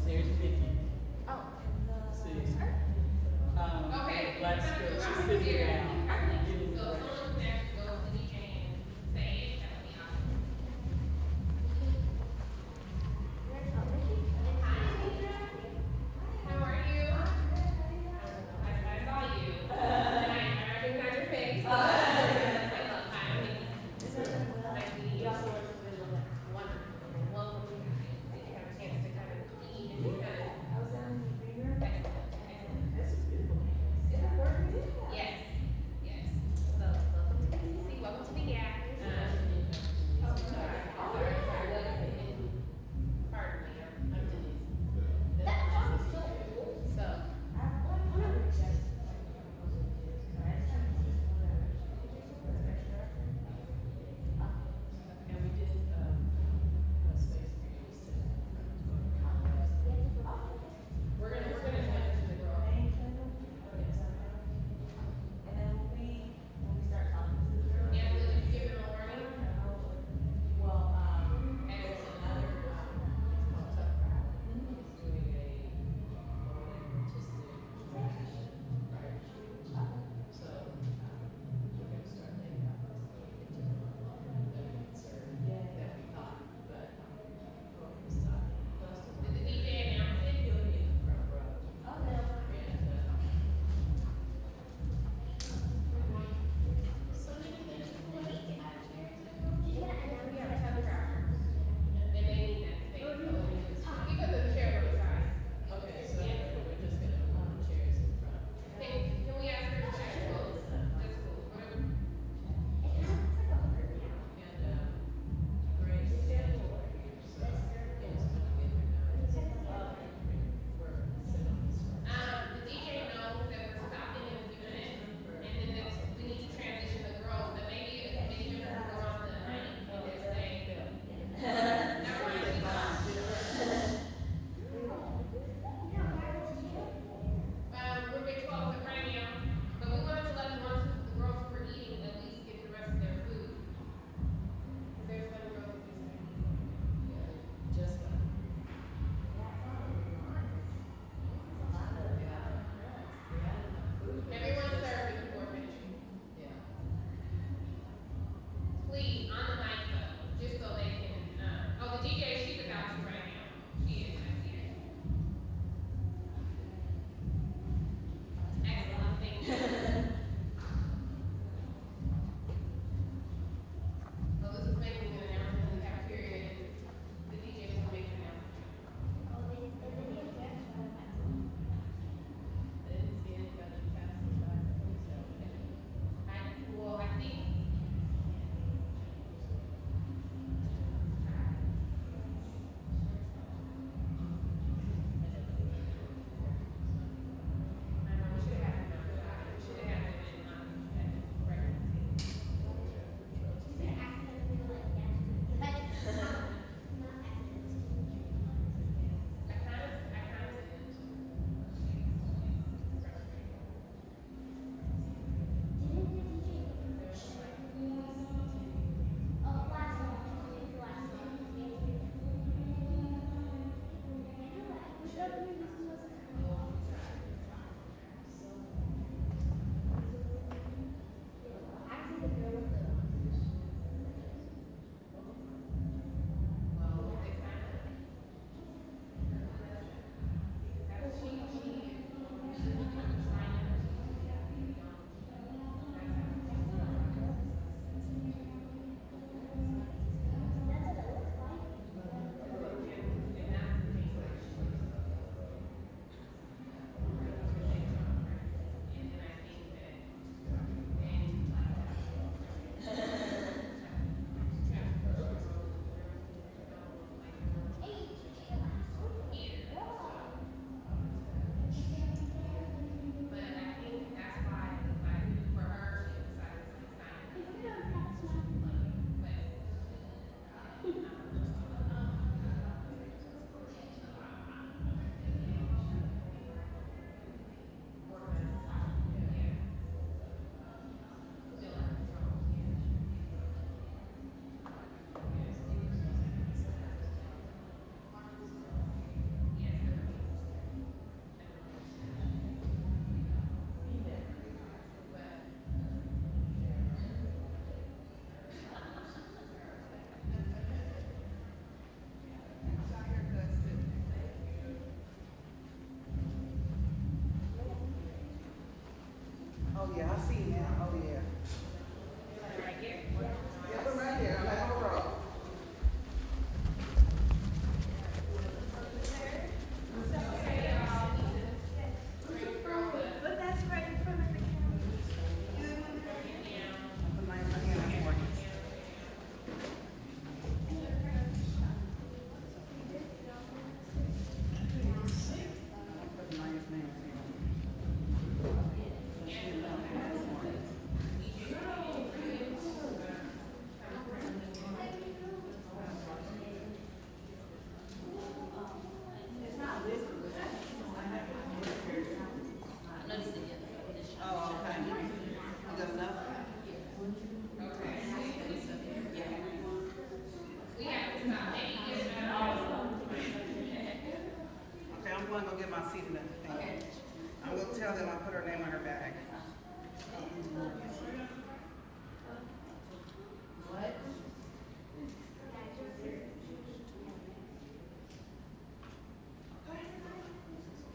There's Vicky. Oh, See, Okay. the black skirt, she's sitting down. Giving So directions. someone there should go to the DJ and say it. That would be awesome. How are you? I saw you. And I recognized your face. I love time. Nice meeting you. Also works with wonderful. Welcome. You have a chance to kind of eat and kind of want to go get my seat and everything. Okay. I'm going to tell them I put her name on her bag. What?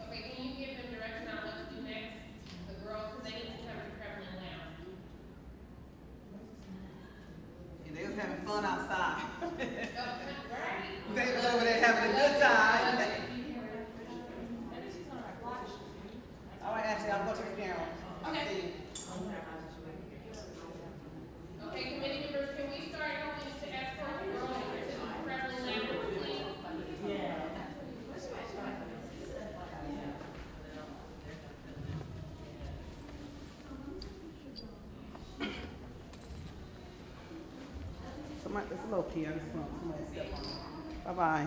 Okay, can you give them direction on what to do next? The girls, because they need to come to Kremlin Lounge. And they was having fun outside. Right. They was over there having a good time. All right, Ashley, I'll go to the camera. Okay. Okay, committee members, can we start helping to escort the girls to Kremlin Lounge, please? Yeah. Somebody, it's a little key. I just want somebody to step on it. Bye-bye.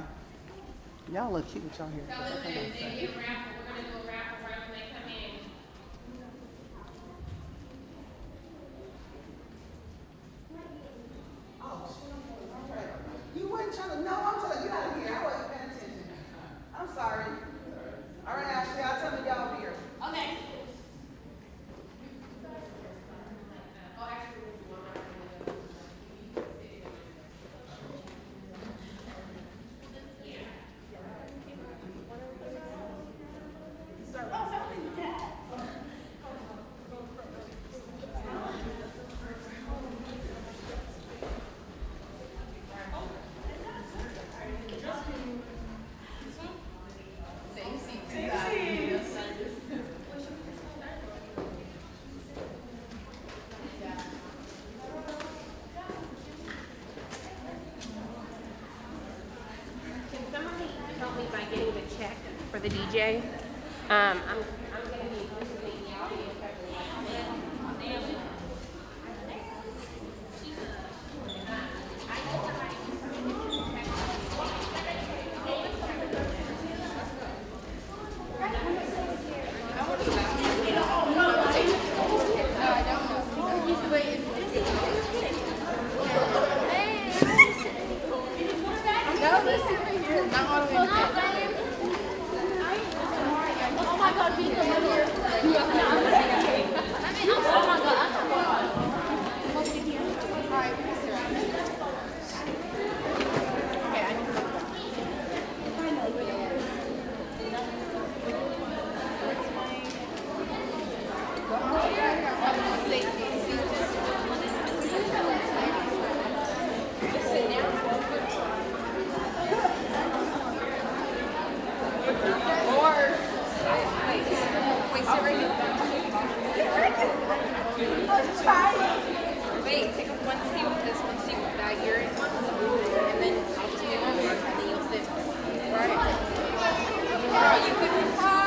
Y'all look cute with y'all here. Tell them that they get a raffle. We're going to do a raffle right when they come in. You weren't trying to, no, I'm telling you, get out of here. I wasn't paying attention. I'm sorry. All right, Ashley, I'll tell them y'all here. Okay. Help me by getting the check for the DJ. I'm going to be impersonating the audience. Oh my God, being over here. Oh my God. Wait, take up one seat with this one seat with that earring, and then I'll just move over, and then you'll sit. Right? Girl, you couldn't cry.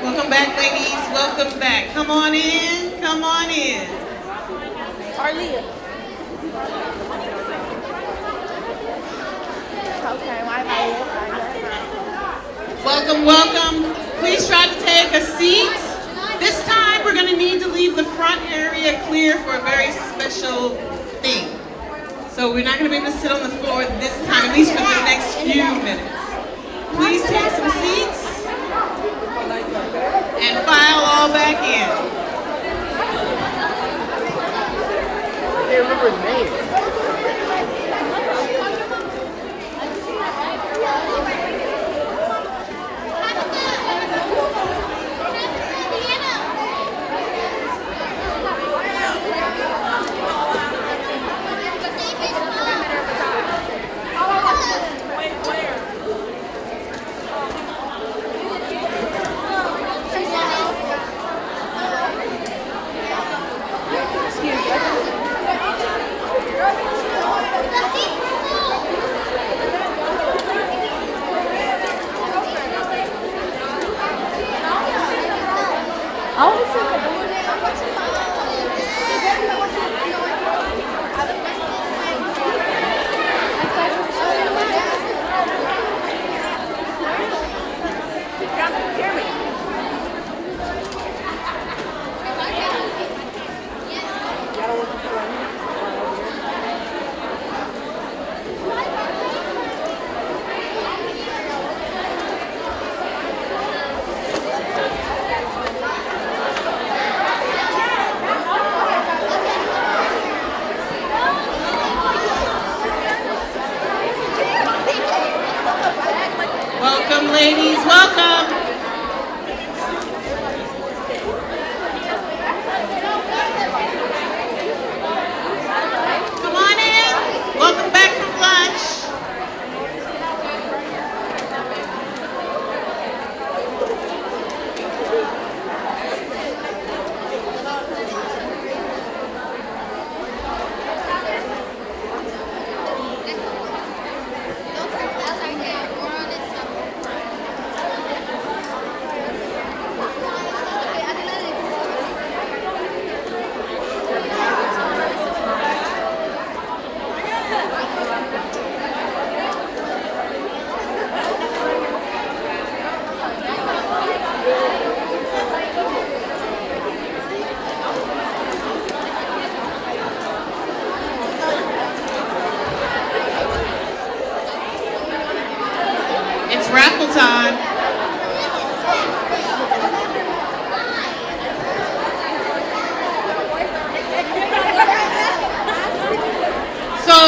Welcome back, ladies. Welcome back. Come on in. Come on in. Arlia. Okay, why am I? Welcome, welcome. Please try to take a seat. This time we're going to need to leave the front area clear for a very special thing. So we're not going to be able to sit on the floor this time, at least for the next few minutes. Please take some seats and file all back in. I can't remember his name.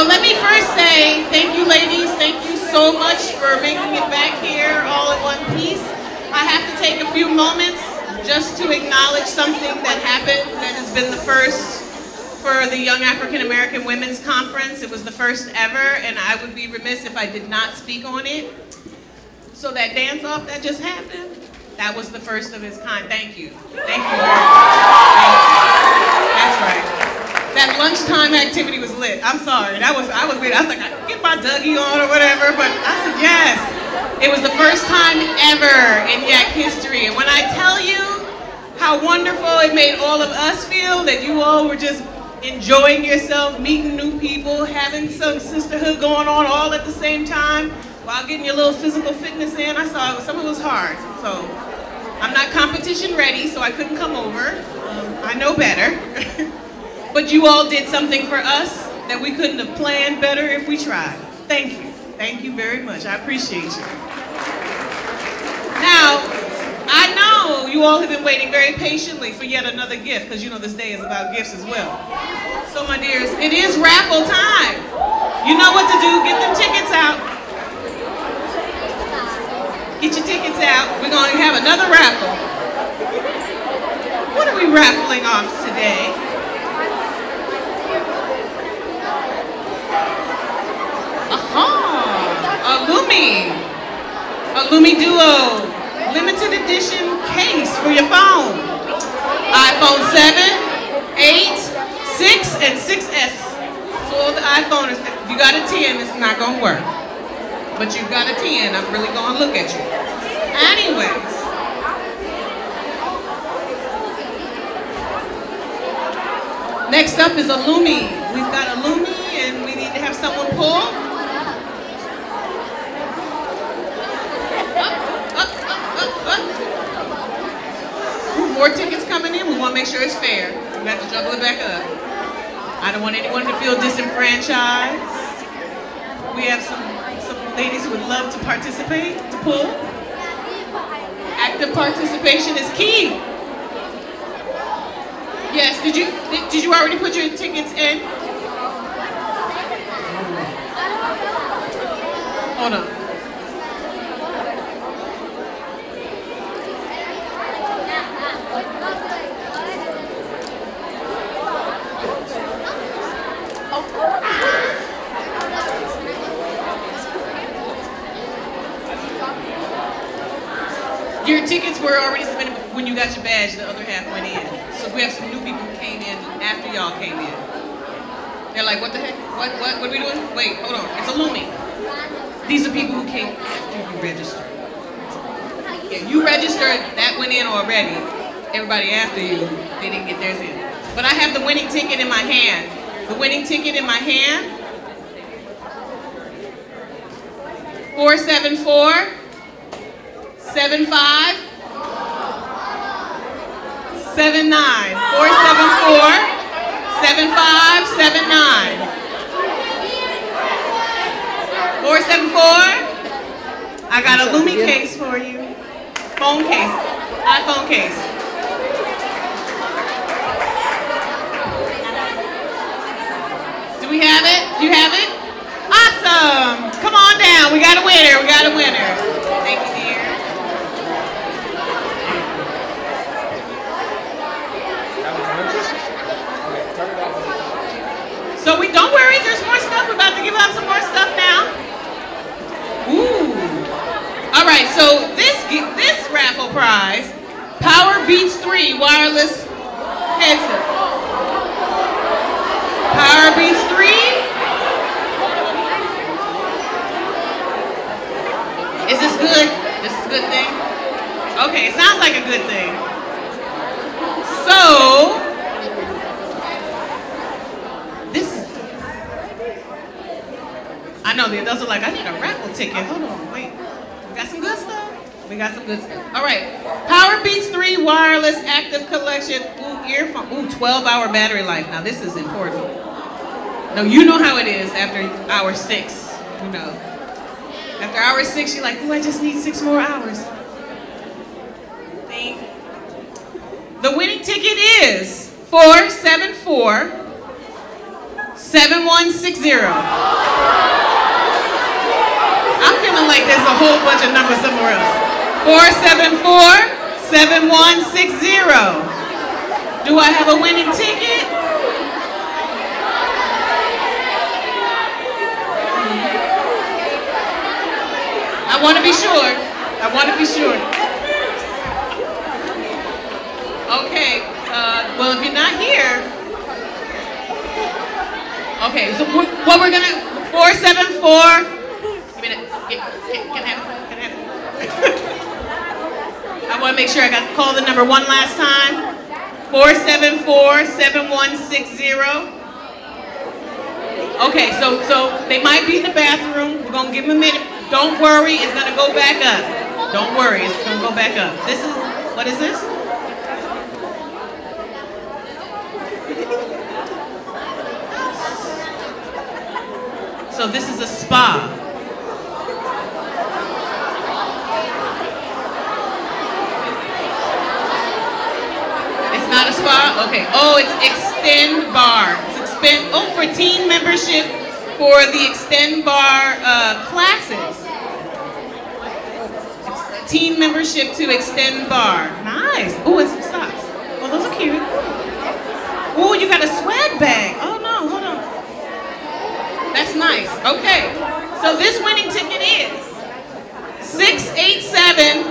So let me first say thank you, ladies. Thank you so much for making it back here all in one piece. I have to take a few moments just to acknowledge something that happened that has been the first for the Young African American Women's Conference. It was the first ever, and I would be remiss if I did not speak on it. So that dance-off that just happened, that was the first of its kind. Thank you. Thank you very much. Thank you. That's right. That lunchtime activity was lit. I'm sorry. I was lit. I was like, I can get my Dougie on or whatever, but I said yes. It was the first time ever in Yak history. And when I tell you how wonderful it made all of us feel, that you all were just enjoying yourself, meeting new people, having some sisterhood going on all at the same time, while getting your little physical fitness in, I saw some of it was hard. So I'm not competition ready, so I couldn't come over. I know better. But you all did something for us that we couldn't have planned better if we tried. Thank you. Thank you very much. I appreciate you. Now, I know you all have been waiting very patiently for yet another gift, because you know this day is about gifts as well. So my dears, it is raffle time. You know what to do. Get them tickets out. Get your tickets out. We're going to have another raffle. What are we raffling off today? A Lumi Duo limited edition case for your phone. iPhone 7, 8, 6, and 6S. So all the iPhones, if you got a 10, it's not going to work. But you got a 10, I'm really going to look at you. Anyways. Next up is a Lumi. We've got a Lumi and we need to have someone pull. More tickets coming in. We want to make sure it's fair. We have to juggle it back up. I don't want anyone to feel disenfranchised. We have some ladies who would love to participate, to pull. Active participation is key. Yes, did you already put your tickets in? Hold on. Your tickets were already submitted when you got your badge, the other half went in. So we have some new people who came in after y'all came in. They're like, what the heck? What are we doing? Wait, hold on. It's a Lumi. These are people who came after you registered. Yeah, you registered, that went in already. Everybody after you, they didn't get theirs in. But I have the winning ticket in my hand. The winning ticket in my hand. 474. 75 79 474 7579 474. I got a Lumi case for you. Phone case. iPhone case. Do we have it? Do you have it? Awesome. Come on down. We got a winner. We got a winner. Thank you, dear. So don't worry, there's more stuff. We're about to give out some more stuff now. Ooh. All right, so this raffle prize, Power Beats 3 wireless headset. Power Beats 3. Is this good? This is a good thing? Okay, it sounds like a good thing. So, I know the adults are like, I need a raffle ticket. Hold on, wait. We got some good stuff? We got some good stuff. All right. Power Beats 3 wireless active collection. Ooh, earphone. Ooh, 12-hour battery life. Now this is important. No, you know how it is after hour 6. You know. After hour 6, you're like, ooh, I just need 6 more hours. See? The winning ticket is 474 7160. I'm feeling like there's a whole bunch of numbers somewhere else. 474-7160. Do I have a winning ticket? I want to be sure. I want to be sure. Okay. Well, if you're not here. Okay. So what we're gonna 474. Give me that. Can I have it? Can I have it? I want to make sure I got to call the number one last time. 474-7160. Okay, so they might be in the bathroom. We're going to give them a minute. Don't worry, it's going to go back up. Don't worry, it's going to go back up. This is, what is this? So this is a spa. It's not a spa? Okay. Oh, it's Extend Bar. For teen membership for the Extend Bar classes. It's a teen membership to Extend Bar. Nice. Oh, and some socks. Oh, those are cute. Oh, you got a swag bag. Oh, no, hold on. That's nice. Okay. So this winning ticket is 687-4703.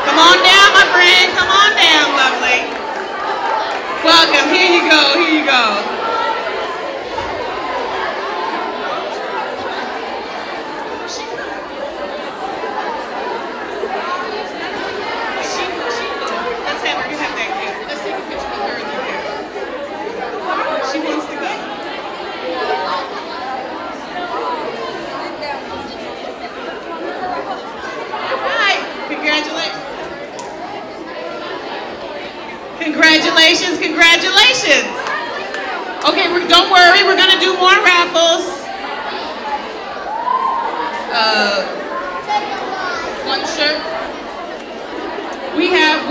Come on down, my friend. Come on down, lovely. Welcome. Here you go. Here you go. Let's have her. You have that gift. Let's take a picture with her in there. She wants to go. Hi. Congratulations. Congratulations, congratulations. Okay, don't worry, we're gonna do more raffles. One shirt. We have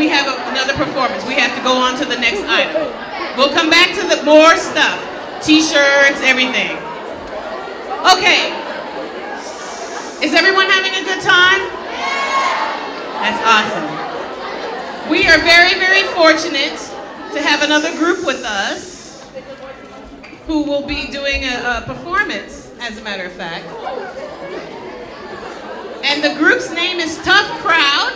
another performance. We have to go on to the next item. We'll come back to the more stuff. T-shirts, everything. Okay. Is everyone having a good time? That's awesome. We are very, very fortunate to have another group with us who will be doing a performance, as a matter of fact. And the group's name is Tough Crowd.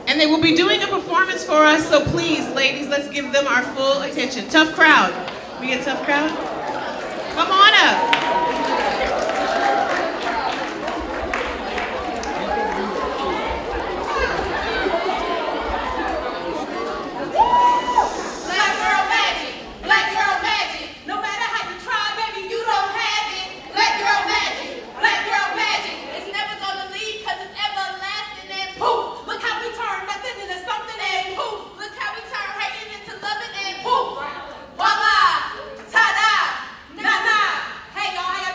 And they will be doing a performance for us, so please, ladies, let's give them our full attention. Tough Crowd. We get Tough Crowd? Come on up. Voila! Ta-da! Na-na! Hey y'all, how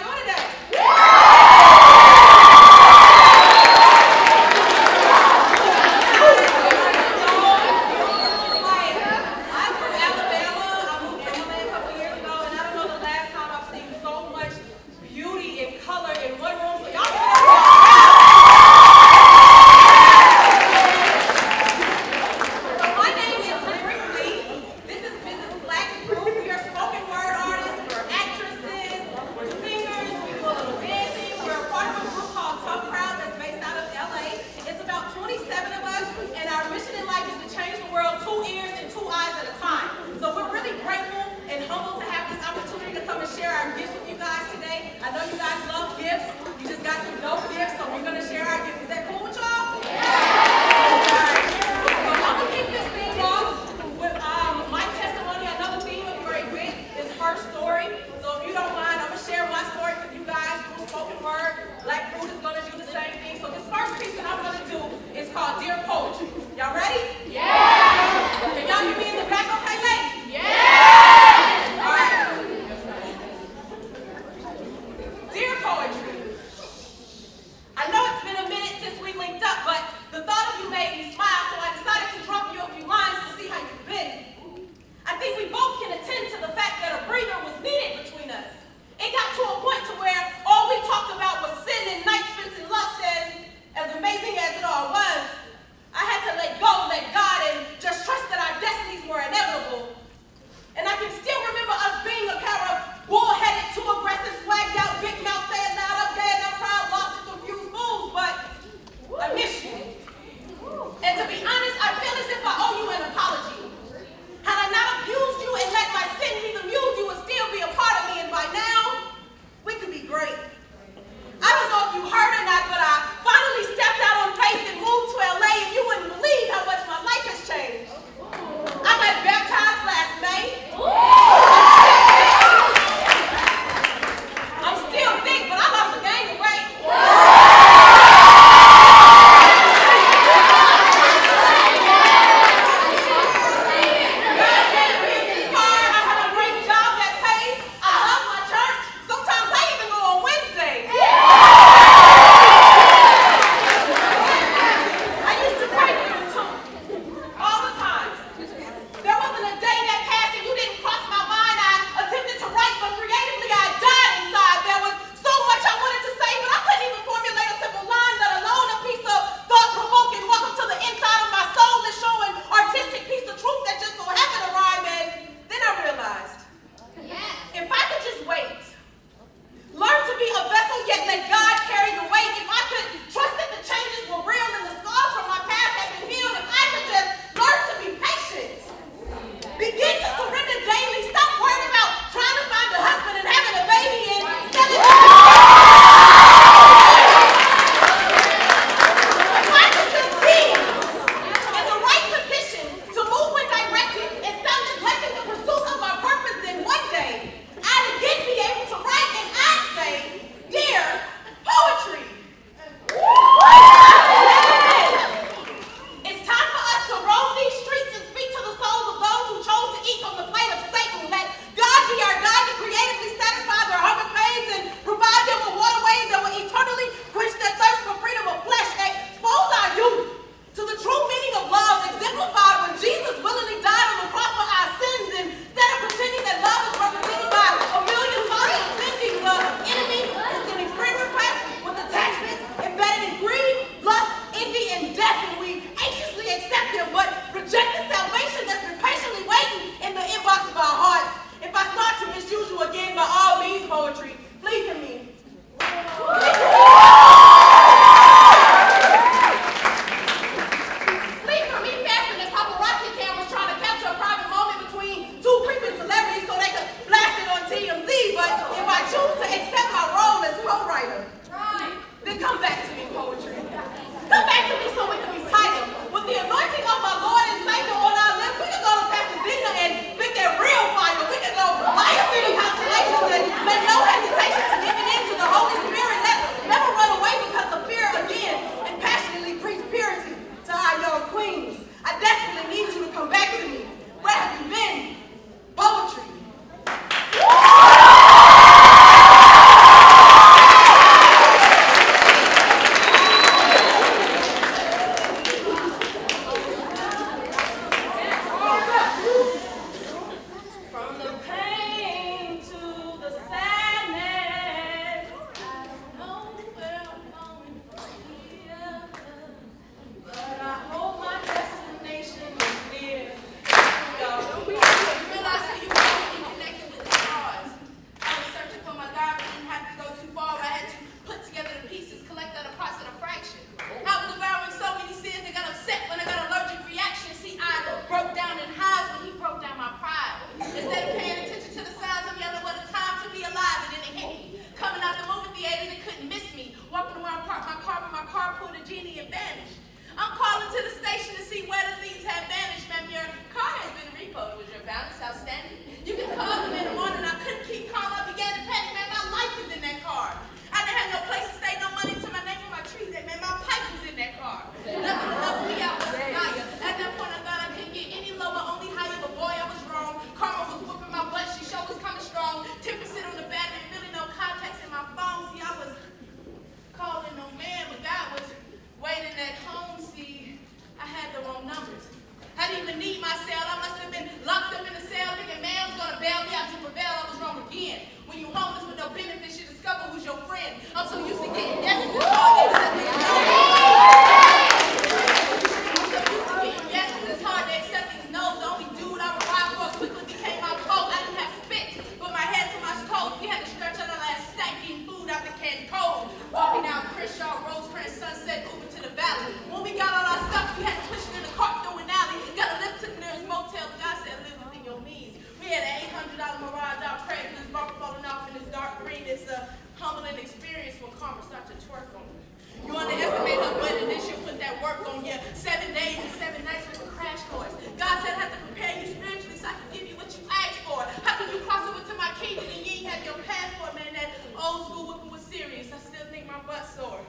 mirage out crazy, this bumper falling off in this dark green. It's a humbling experience when karma starts to twerk on you. You underestimate her butt and then she'll put that work on you. 7 days and 7 nights with a crash course. God said I have to prepare you spiritually so I can give you what you asked for. How can you cross over to my kingdom and you ain't have your passport, man? That old school whipping was serious. I still think my butt's sore.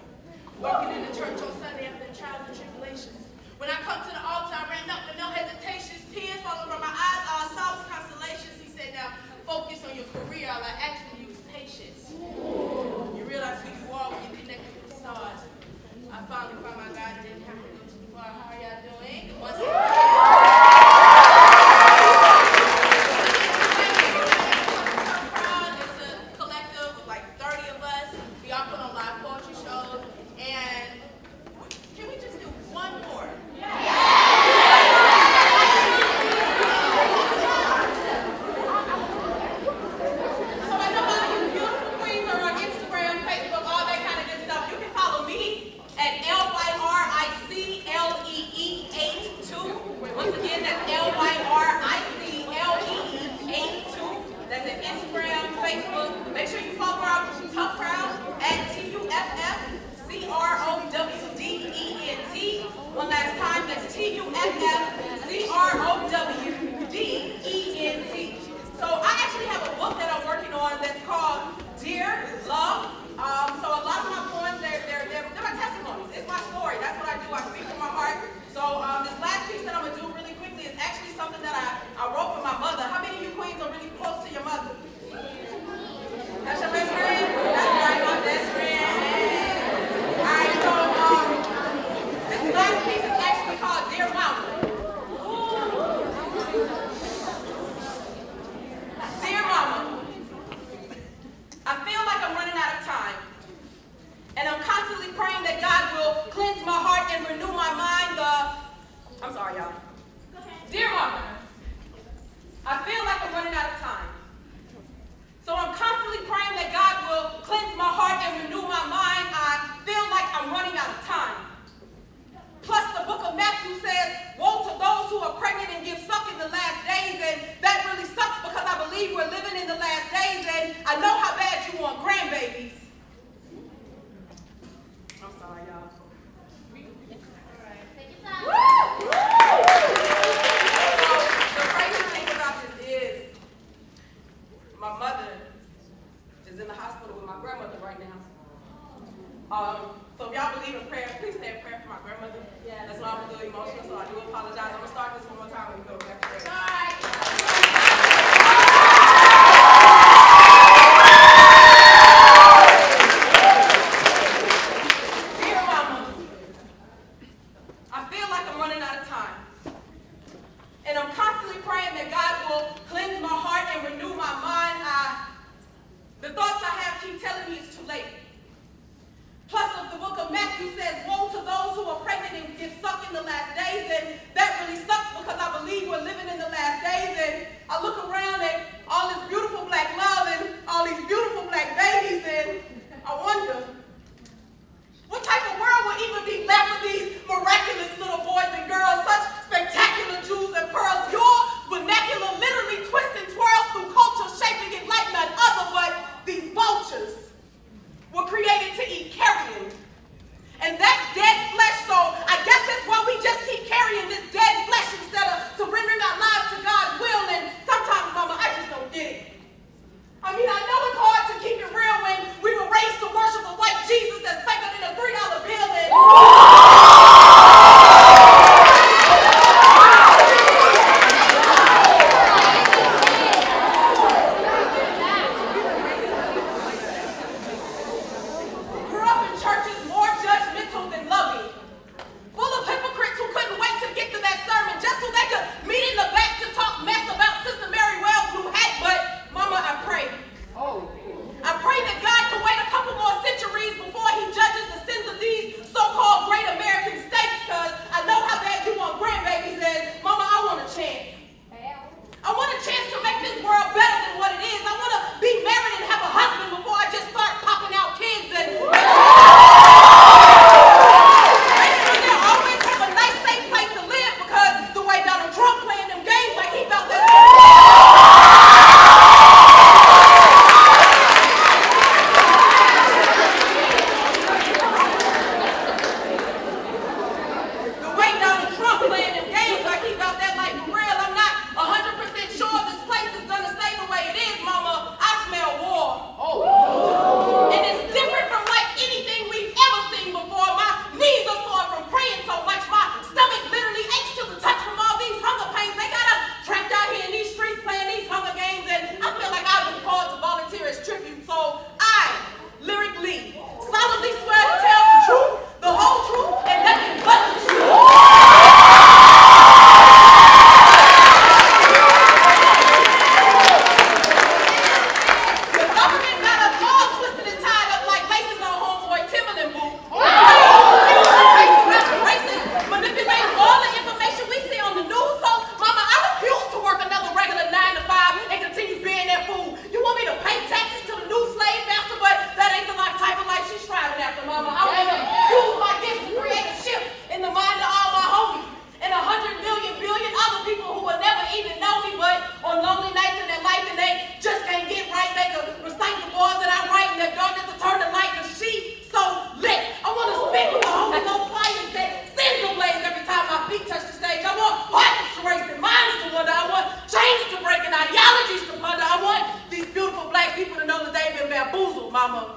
Working in the church on Sunday after trials and tribulations. When I come to the altar, I ran up with no hesitations. Tears falling from my eyes, all I saw was constellations. He said, now focus on your career. All I ask from you is patience. You realize who you are when you connect with the stars. I finally found my God and didn't have to go too far. How are y'all doing? Once It's a collective of like 30 of us. We all put on live poetry shows. And can we just do one more? Mama.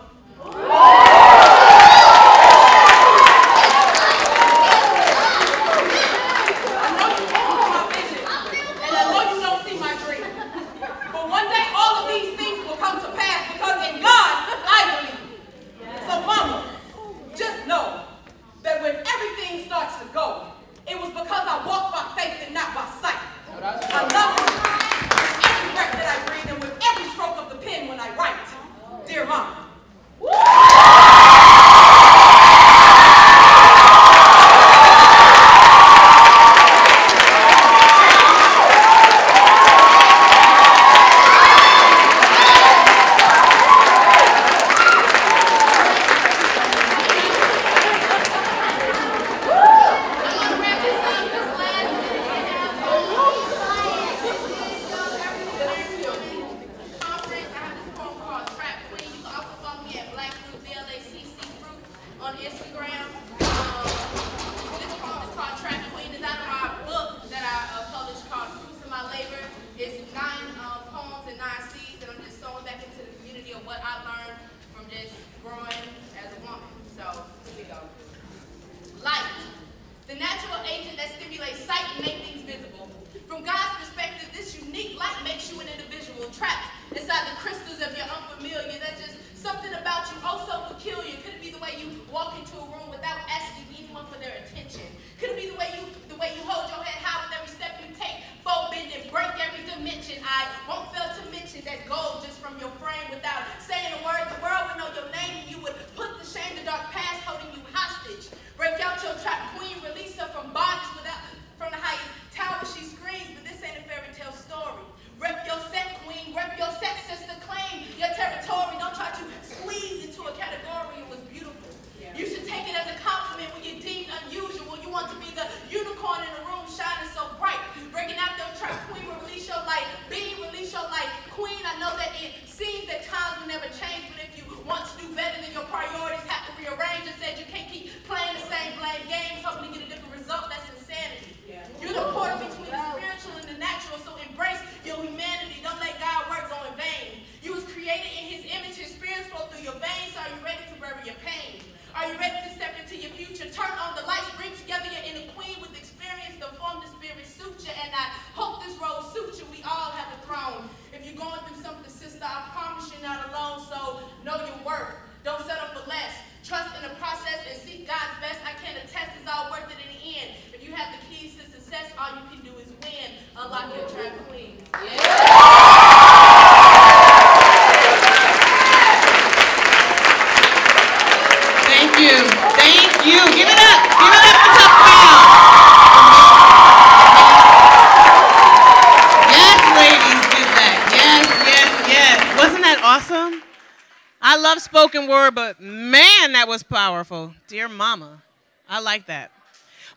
Spoken word, but man, that was powerful. Dear Mama, I like that.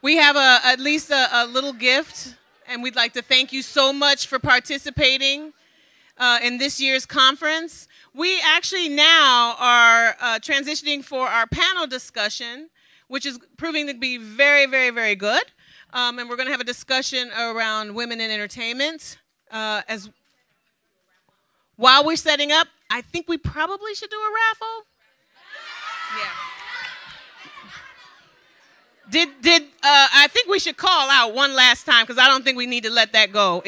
We have at least a little gift, and we'd like to thank you so much for participating in this year's conference. We actually now are transitioning for our panel discussion, which is proving to be very, very, very good. And we're going to have a discussion around women in entertainment. While we're setting up, I think we probably should do a raffle. Yeah. I think we should call out one last time because I don't think we need to let that go.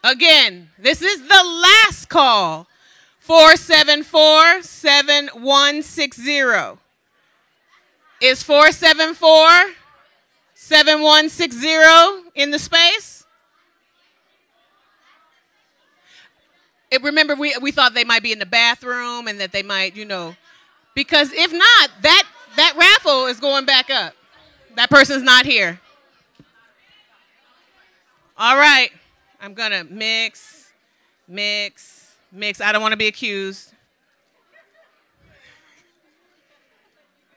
Again, this is the last call, 474-7160. Is 474-7160 in the space? Remember, we thought they might be in the bathroom and that they might, because if not, that raffle is going back up. That person's not here. All right. I'm going to mix. I don't want to be accused.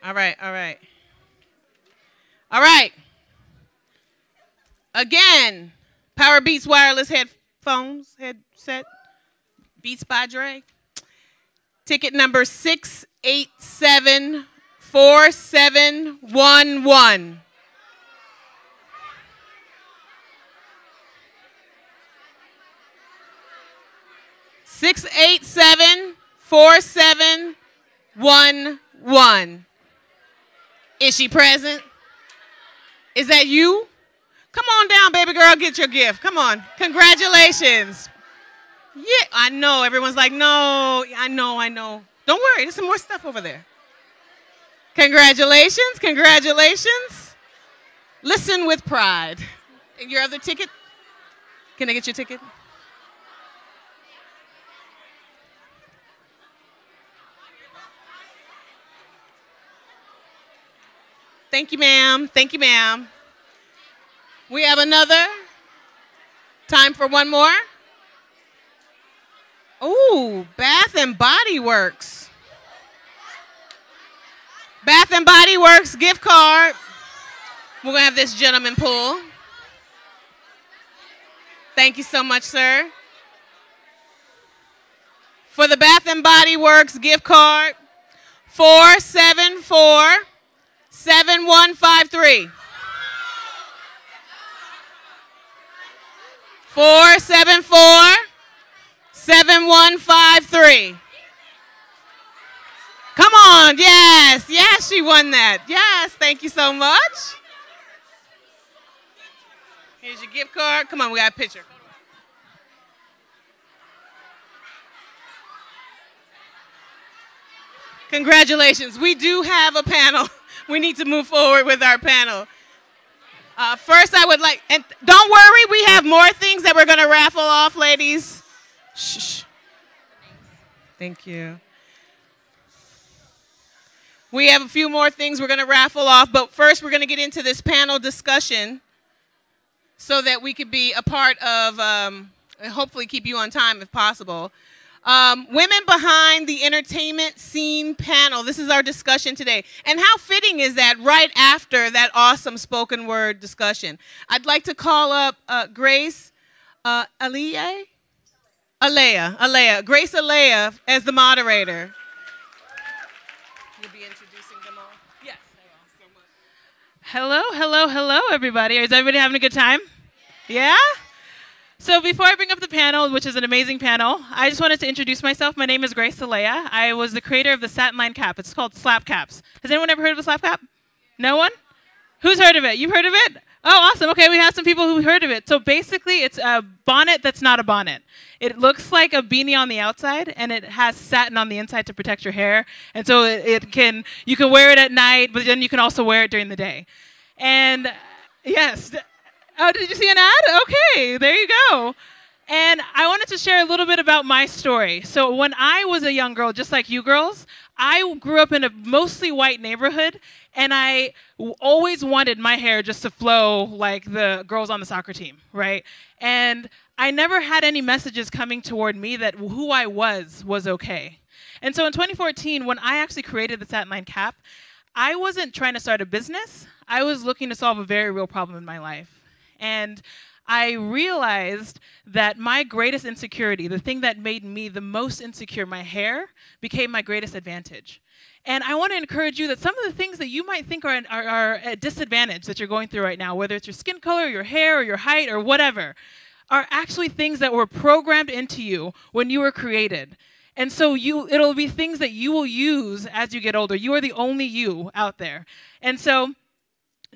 All right. Again, Power Beats wireless headset. Beats by Dre. Ticket number 6874711. 6874711. 4711. Is she present? Is that you? Come on down, baby girl, get your gift. Come on. Congratulations. Yeah, I know. Everyone's like, no, I know. Don't worry, there's some more stuff over there. Congratulations, congratulations. Listen with pride. And your other ticket? Can I get your ticket? Thank you, ma'am. Thank you, ma'am. We have another. Time for one more. Ooh, Bath and Body Works. Bath and Body Works gift card. We're going to have this gentleman pull. Thank you so much, sir. For the Bath and Body Works gift card, 474-7153. 474-7153. Come on, yes, yes, she won that. Yes, thank you so much. Here's your gift card. Come on, we got a picture. Congratulations. We do have a panel. We need to move forward with our panel. First, I would like, and don't worry, we have more things that we're going to raffle off, ladies. Shh. Thank you. We have a few more things we're going to raffle off, but first we're going to get into this panel discussion so that we could be a part of, and hopefully keep you on time if possible. Women Behind the Entertainment Scene panel. This is our discussion today. And how fitting is that right after that awesome spoken word discussion? I'd like to call up Grace Alea? Alea. Grace Alea as the moderator. You'll be introducing them all? Yes. Hello, everybody. Is everybody having a good time? Yeah? So before I bring up the panel, which is an amazing panel, I just wanted to introduce myself. My name is Grace Alea. I was the creator of the satin line cap. It's called Slap Caps. Has anyone ever heard of a slap cap? No one? Who's heard of it? You've heard of it? Oh, awesome. Okay, we have some people who heard of it. So basically, it's a bonnet that's not a bonnet. It looks like a beanie on the outside, and it has satin on the inside to protect your hair. And so you can wear it at night, but then you can also wear it during the day. And yes. Oh, did you see an ad? Okay, there you go. And I wanted to share a little bit about my story. So when I was a young girl, just like you girls, I grew up in a mostly white neighborhood, and I always wanted my hair just to flow like the girls on the soccer team, right? And I never had any messages coming toward me that who I was okay. And so in 2014, when I actually created the satin line cap, I wasn't trying to start a business. I was looking to solve a very real problem in my life. And I realized that my greatest insecurity, the thing that made me the most insecure, my hair, became my greatest advantage. And I want to encourage you that some of the things that you might think are a disadvantage that you're going through right now, whether it's your skin color, your hair, or your height, or whatever, are actually things that were programmed into you when you were created. And so it'll be things that you will use as you get older. You are the only you out there. And so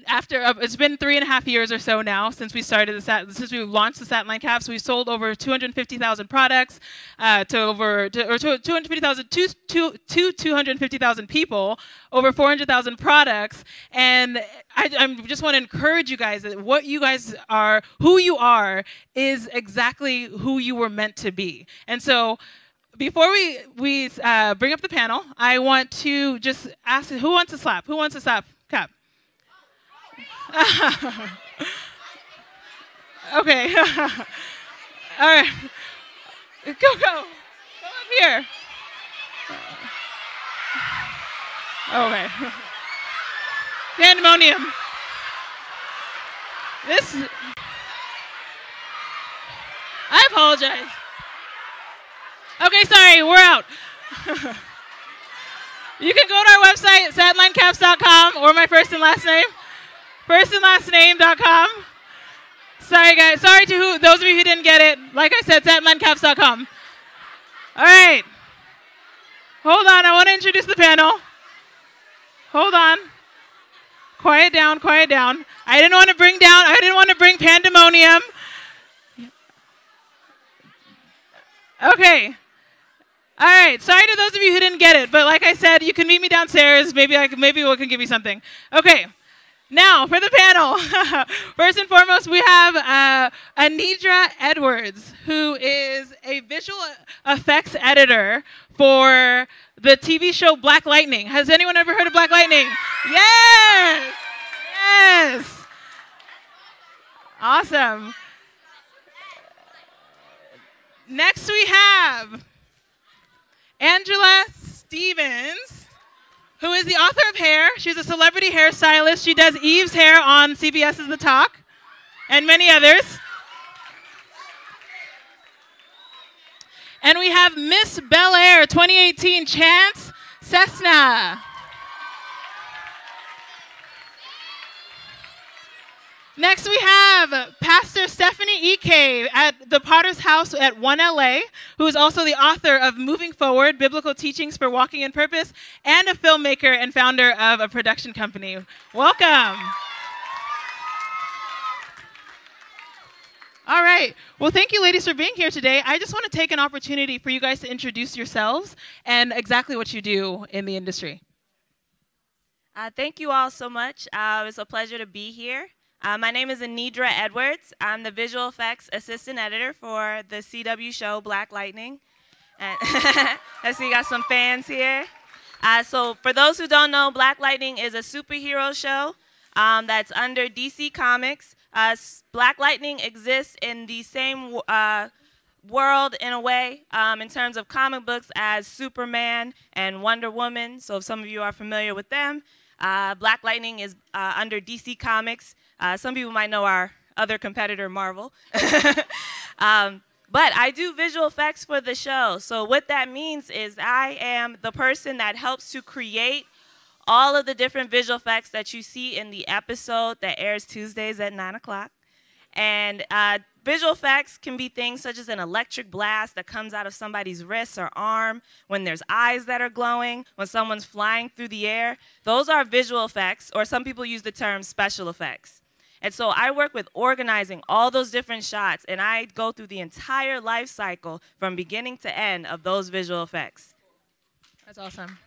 after it's been 3.5 years or so now since we launched the satin line caps. We've sold over 250,000 products to 250,000 people, over 400,000 products. And I just want to encourage you guys that what you guys are, who you are, is exactly who you were meant to be. And so before we bring up the panel, I want to just ask, who wants to slap? Who wants to slap cap? Okay. All right. Go up here. Okay. Pandemonium. I apologize. Okay, sorry, we're out. You can go to our website, satinlinecaps.com, or my first and last name. firstandlastname.com. Sorry, guys. Sorry to those of you who didn't get it. Like I said, satinlinecaps.com. All right. Hold on, I want to introduce the panel. Hold on. Quiet down, quiet down. I didn't want to bring pandemonium. Okay. All right, sorry to those of you who didn't get it, but like I said, you can meet me downstairs. Maybe we can give you something. Okay. Now, for the panel, first and foremost, we have Anidra Edwards, who is a visual effects editor for the TV show Black Lightning. Has anyone ever heard of Black Lightning? Yes! Yes! Awesome. Next, we have Angela Stevens, who is the author of Hair. She's a celebrity hairstylist. She does Eve's hair on CBS's The Talk and many others. And we have Miss Bel Air 2018, Chance Cessna. Next we have Pastor Stephanie Ike at the Potter's House at 1LA, who is also the author of Moving Forward, Biblical Teachings for Walking in Purpose, and a filmmaker and founder of a production company. Welcome. All right. Well, thank you, ladies, for being here today. I just want to take an opportunity for you guys to introduce yourselves and exactly what you do in the industry. Thank you all so much. It's a pleasure to be here. My name is Anidra Edwards. I'm the visual effects assistant editor for the CW show Black Lightning. And I see you got some fans here. So for those who don't know, Black Lightning is a superhero show that's under DC Comics. Black Lightning exists in the same world in a way in terms of comic books as Superman and Wonder Woman. So if some of you are familiar with them, Black Lightning is under DC Comics. Some people might know our other competitor, Marvel. But I do visual effects for the show. So what that means is I am the person that helps to create all of the different visual effects that you see in the episode that airs Tuesdays at 9 o'clock. And visual effects can be things such as an electric blast that comes out of somebody's wrist or arm, when there's eyes that are glowing, when someone's flying through the air. Those are visual effects, or some people use the term special effects. And so I work with organizing all those different shots, and I go through the entire life cycle from beginning to end of those visual effects. That's awesome.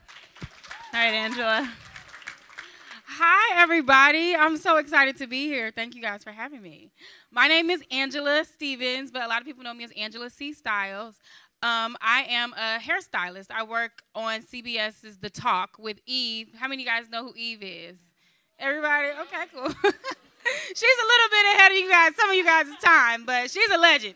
All right, Angela. Hi, everybody. I'm so excited to be here. Thank you guys for having me. My name is Angela Stevens, but a lot of people know me as Angela C. Styles. I am a hairstylist. I work on CBS's The Talk with Eve. How many of you guys know who Eve is? Everybody? Okay, cool. She's a little bit ahead of you guys, some of you guys' time, but she's a legend.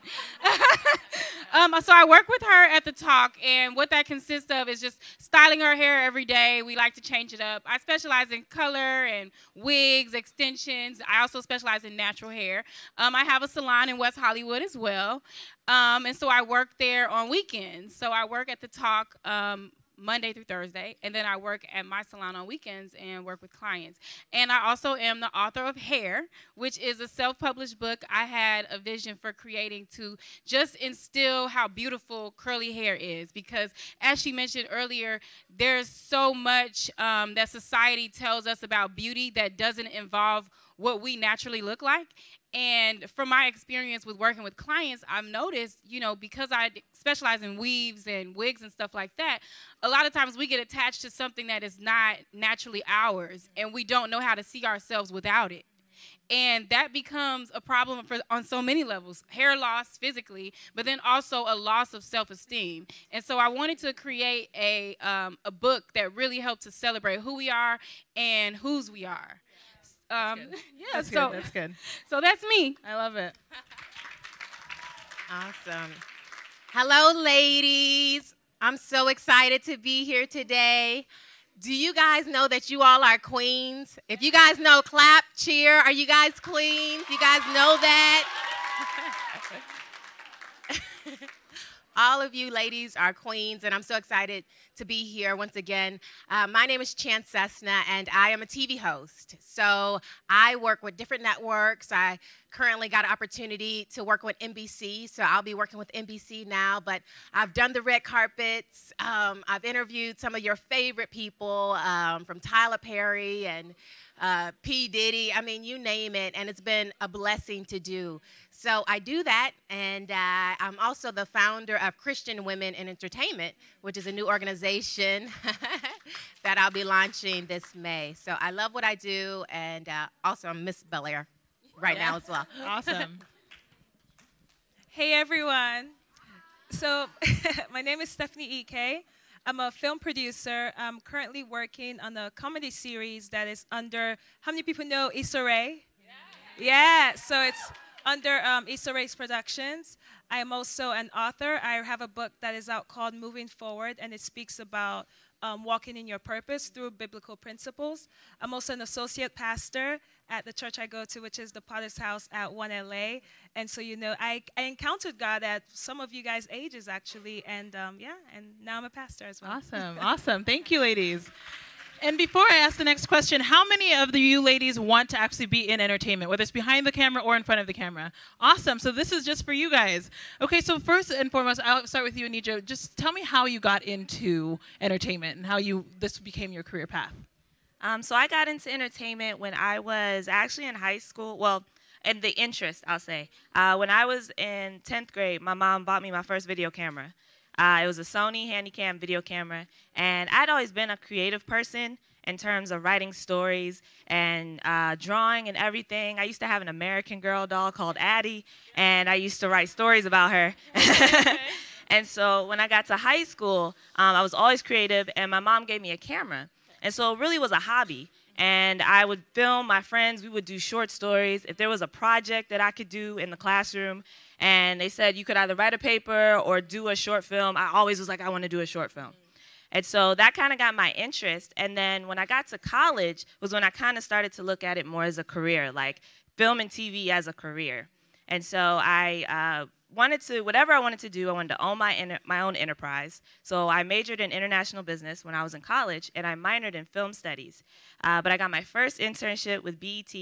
So I work with her at The Talk, and what that consists of is just styling her hair every day. We like to change it up. I specialize in color and wigs, extensions. I also specialize in natural hair. I have a salon in West Hollywood as well, and so I work there on weekends. So I work at The Talk Monday through Thursday, and then I work at my salon on weekends and work with clients. And I also am the author of Hair, which is a self-published book I had a vision for creating to just instill how beautiful curly hair is, because as she mentioned earlier, there's so much that society tells us about beauty that doesn't involve what we naturally look like. And from my experience with working with clients, I've noticed, you know, because I specialize in weaves and wigs and stuff like that, a lot of times we get attached to something that is not naturally ours, and we don't know how to see ourselves without it. And that becomes a problem on so many levels: hair loss physically, but then also a loss of self-esteem. And so I wanted to create a book that really helped to celebrate who we are and whose we are. Yeah, that's so good. That's good. So that's me. I love it. Awesome. Hello, ladies. I'm so excited to be here today. Do you guys know that you all are queens? If you guys know, clap, cheer. Are you guys queens? You guys know that? All of you ladies are queens, and I'm so excited to be here once again. My name is Chance Cessna, and I am a TV host. So I work with different networks. I currently got an opportunity to work with NBC, so I'll be working with NBC now. But I've done the red carpets. I've interviewed some of your favorite people, from Tyler Perry and P. Diddy. I mean, you name it, and it's been a blessing to do. So I do that, and I'm also the founder of Christian Women in Entertainment, which is a new organization that I'll be launching this May. So I love what I do, and also I'm Miss Bel Air right now as well. Awesome. Hey, everyone. So my name is Stephanie E.K. I'm a film producer. I'm currently working on a comedy series that is under, how many people know Issa Rae? Yeah, so it's under Issa Rae's Productions. I am also an author. I have a book that is out called Moving Forward, and it speaks about walking in your purpose through biblical principles. I'm also an associate pastor at the church I go to, which is the Potter's House at 1LA. And so, you know, I encountered God at some of you guys' ages, actually. And yeah, and now I'm a pastor as well. Awesome. Awesome. Thank you, ladies. And before I ask the next question, how many of you ladies want to actually be in entertainment, whether it's behind the camera or in front of the camera? Awesome. So this is just for you guys. Okay, so first and foremost, I'll start with you, Anitra. Just tell me how you got into entertainment and how this became your career path. So I got into entertainment when I was actually in high school. Well, and the interest, I'll say. When I was in 10th grade, my mom bought me my first video camera. It was a Sony Handycam video camera, and I'd always been a creative person in terms of writing stories and drawing and everything. I used to have an American Girl doll called Addie, and I used to write stories about her. And so when I got to high school, I was always creative, and my mom gave me a camera. And so it really was a hobby. And I would film my friends. We would do short stories. If there was a project that I could do in the classroom, and they said you could either write a paper or do a short film, I always was like, I want to do a short film. And so that kind of got my interest. And then when I got to college was when I kind of started to look at it more as a career, like film and TV as a career. And so I whatever I wanted to do, I wanted to own my own enterprise. So I majored in international business when I was in college, and I minored in film studies. But I got my first internship with BET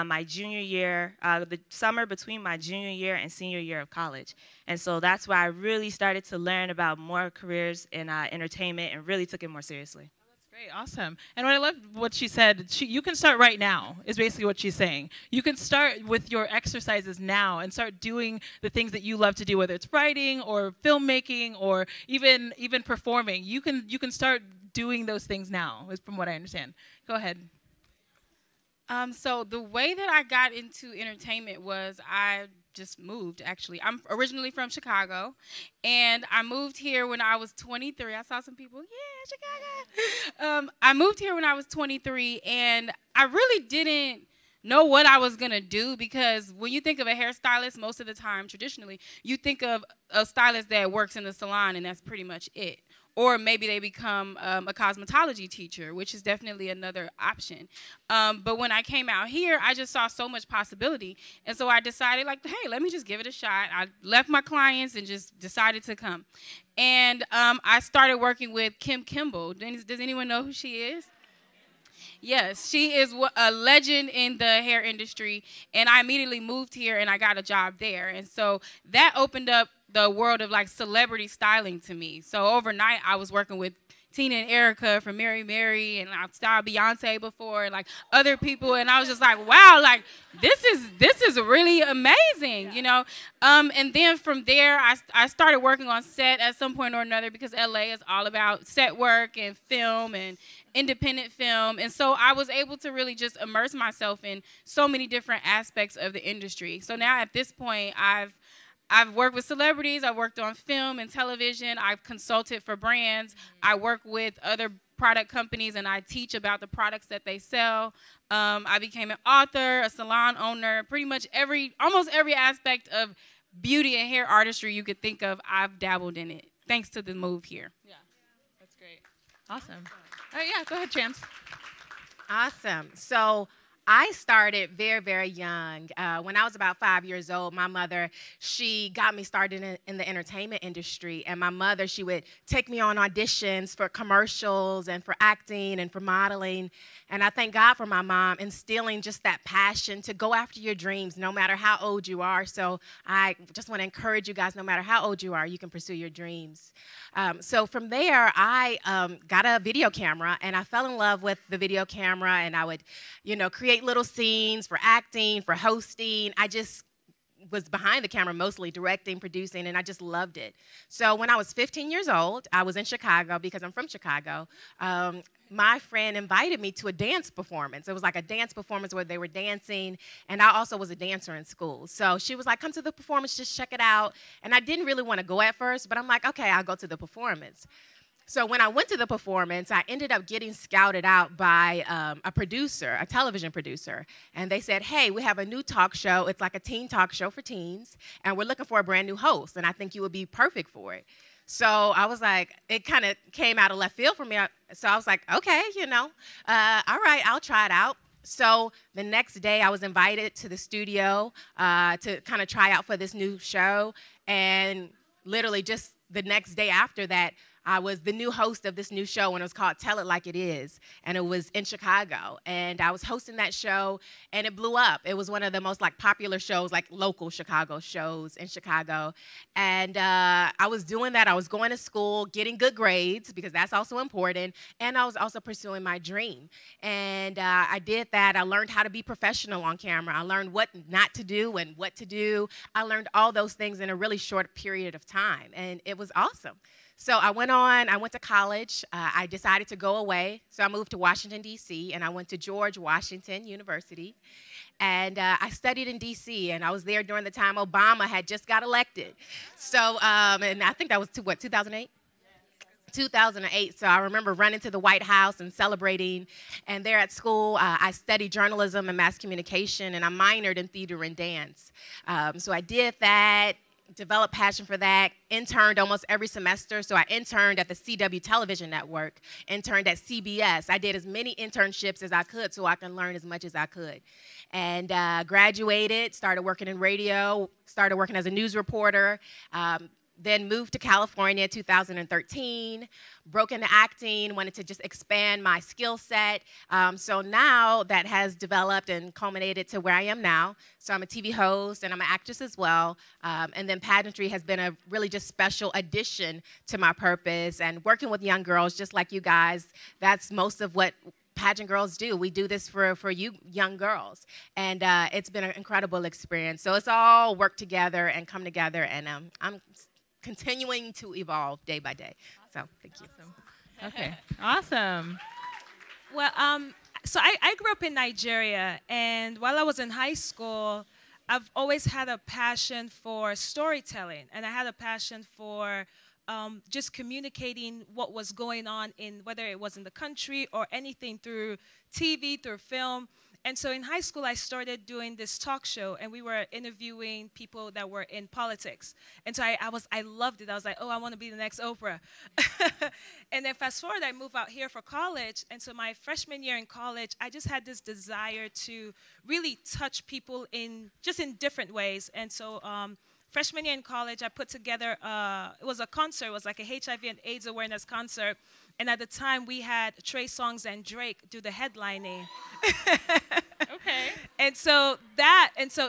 my junior year, the summer between my junior year and senior year of college. And so that's where I really started to learn about more careers in entertainment and really took it more seriously. Great, awesome. And what I love what she said, you can start right now, is basically what she's saying. You can start with your exercises now and start doing the things that you love to do, whether it's writing or filmmaking or even performing. You can start doing those things now, is from what I understand. Go ahead. So the way that I got into entertainment was I just moved, actually. I'm originally from Chicago, and I moved here when I was 23. I saw some people, yeah, Chicago. I moved here when I was 23, and I really didn't know what I was going to do, because when you think of a hairstylist, most of the time, traditionally, you think of a stylist that works in the salon, and that's pretty much it. Or maybe they become a cosmetology teacher, which is definitely another option. But when I came out here, I just saw so much possibility. And so I decided, like, hey, let me just give it a shot. I left my clients and just decided to come. And I started working with Kim Kimball. Does anyone know who she is? Yes, she is a legend in the hair industry, and I immediately moved here and I got a job there. And so that opened up the world of like celebrity styling to me. So overnight I was working with Tina and Erica from Mary Mary, and I've styled Beyonce before, and like other people, and I was just like, wow, like this is really amazing, you know. And then from there, I started working on set at some point or another, because LA is all about set work and film and independent film, and so I was able to really just immerse myself in so many different aspects of the industry. So now at this point, I've worked with celebrities, I've worked on film and television, I've consulted for brands, I work with other product companies, and I teach about the products that they sell. I became an author, a salon owner, pretty much almost every aspect of beauty and hair artistry you could think of, I've dabbled in it, thanks to the move here. Yeah, that's great. Awesome. All right, yeah, go ahead, Chance. Awesome. So I started very, very young. When I was about 5 years old, my mother, she got me started in the entertainment industry. And my mother, she would take me on auditions for commercials and for acting and for modeling. And I thank God for my mom instilling just that passion to go after your dreams, no matter how old you are. So I just want to encourage you guys, no matter how old you are, you can pursue your dreams. So from there, I got a video camera, and I fell in love with the video camera, and I would, create little scenes for acting, for hosting. I just was behind the camera mostly, directing, producing, and I just loved it. So when I was 15 years old, I was in Chicago because I'm from Chicago. My friend invited me to a dance performance. It was like a dance performance where they were dancing, and I also was a dancer in school. So she was like, come to the performance, just check it out. And I didn't really want to go at first, but I'm like, okay, I'll go to the performance. So when I went to the performance, I ended up getting scouted out by a producer, a television producer. And they said, hey, we have a new talk show. It's like a teen talk show for teens, and we're looking for a brand new host, and I think you would be perfect for it. So I was like, it kind of came out of left field for me. So I was like, okay, all right, I'll try it out. So the next day, I was invited to the studio to kind of try out for this new show. And literally just the next day after that, I was the new host of this new show, and it was called Tell It Like It Is, and it was in Chicago. And I was hosting that show, and it blew up. It was one of the most popular shows, local Chicago shows in Chicago. And I was doing that. I was going to school, getting good grades, because that's also important, and I was also pursuing my dream. And I did that. I learned how to be professional on camera. I learned what not to do and what to do. I learned all those things in a really short period of time, and it was awesome. So I went to college. I decided to go away. So I moved to Washington, D.C., and I went to George Washington University. And I studied in D.C., and I was there during the time Obama had just got elected. So, and I think that was, 2008? 2008, so I remember running to the White House and celebrating. And there at school, I studied journalism and mass communication, and I minored in theater and dance. So I did that. Developed passion for that, interned almost every semester. So I interned at the CW television network, interned at CBS. I did as many internships as I could so I can learn as much as I could. And graduated, started working in radio, started working as a news reporter, then moved to California in 2013, broke into acting, wanted to just expand my skill set. So now that has developed and culminated to where I am now. So I'm a TV host and I'm an actress as well. And then pageantry has been a really just special addition to my purpose. And working with young girls just like you guys, that's most of what pageant girls do. We do this for you young girls. And it's been an incredible experience. So it's all worked together and come together, and I'm continuing to evolve day by day. So thank you. Awesome. Okay, awesome. Well, so I grew up in Nigeria, and while I was in high school, I've always had a passion for storytelling, and I had a passion for just communicating what was going on in, whether it was in the country or anything through TV, through film. And so in high school, I started doing this talk show, and we were interviewing people that were in politics. And so I loved it. I was like, oh, I want to be the next Oprah. And then fast forward, I moved out here for college. And so my freshman year in college, I just had this desire to really touch people in different ways. And so freshman year in college, I put together, it was a concert. It was like a HIV and AIDS awareness concert. And at the time, we had Trey Songz and Drake do the headlining. Okay. And so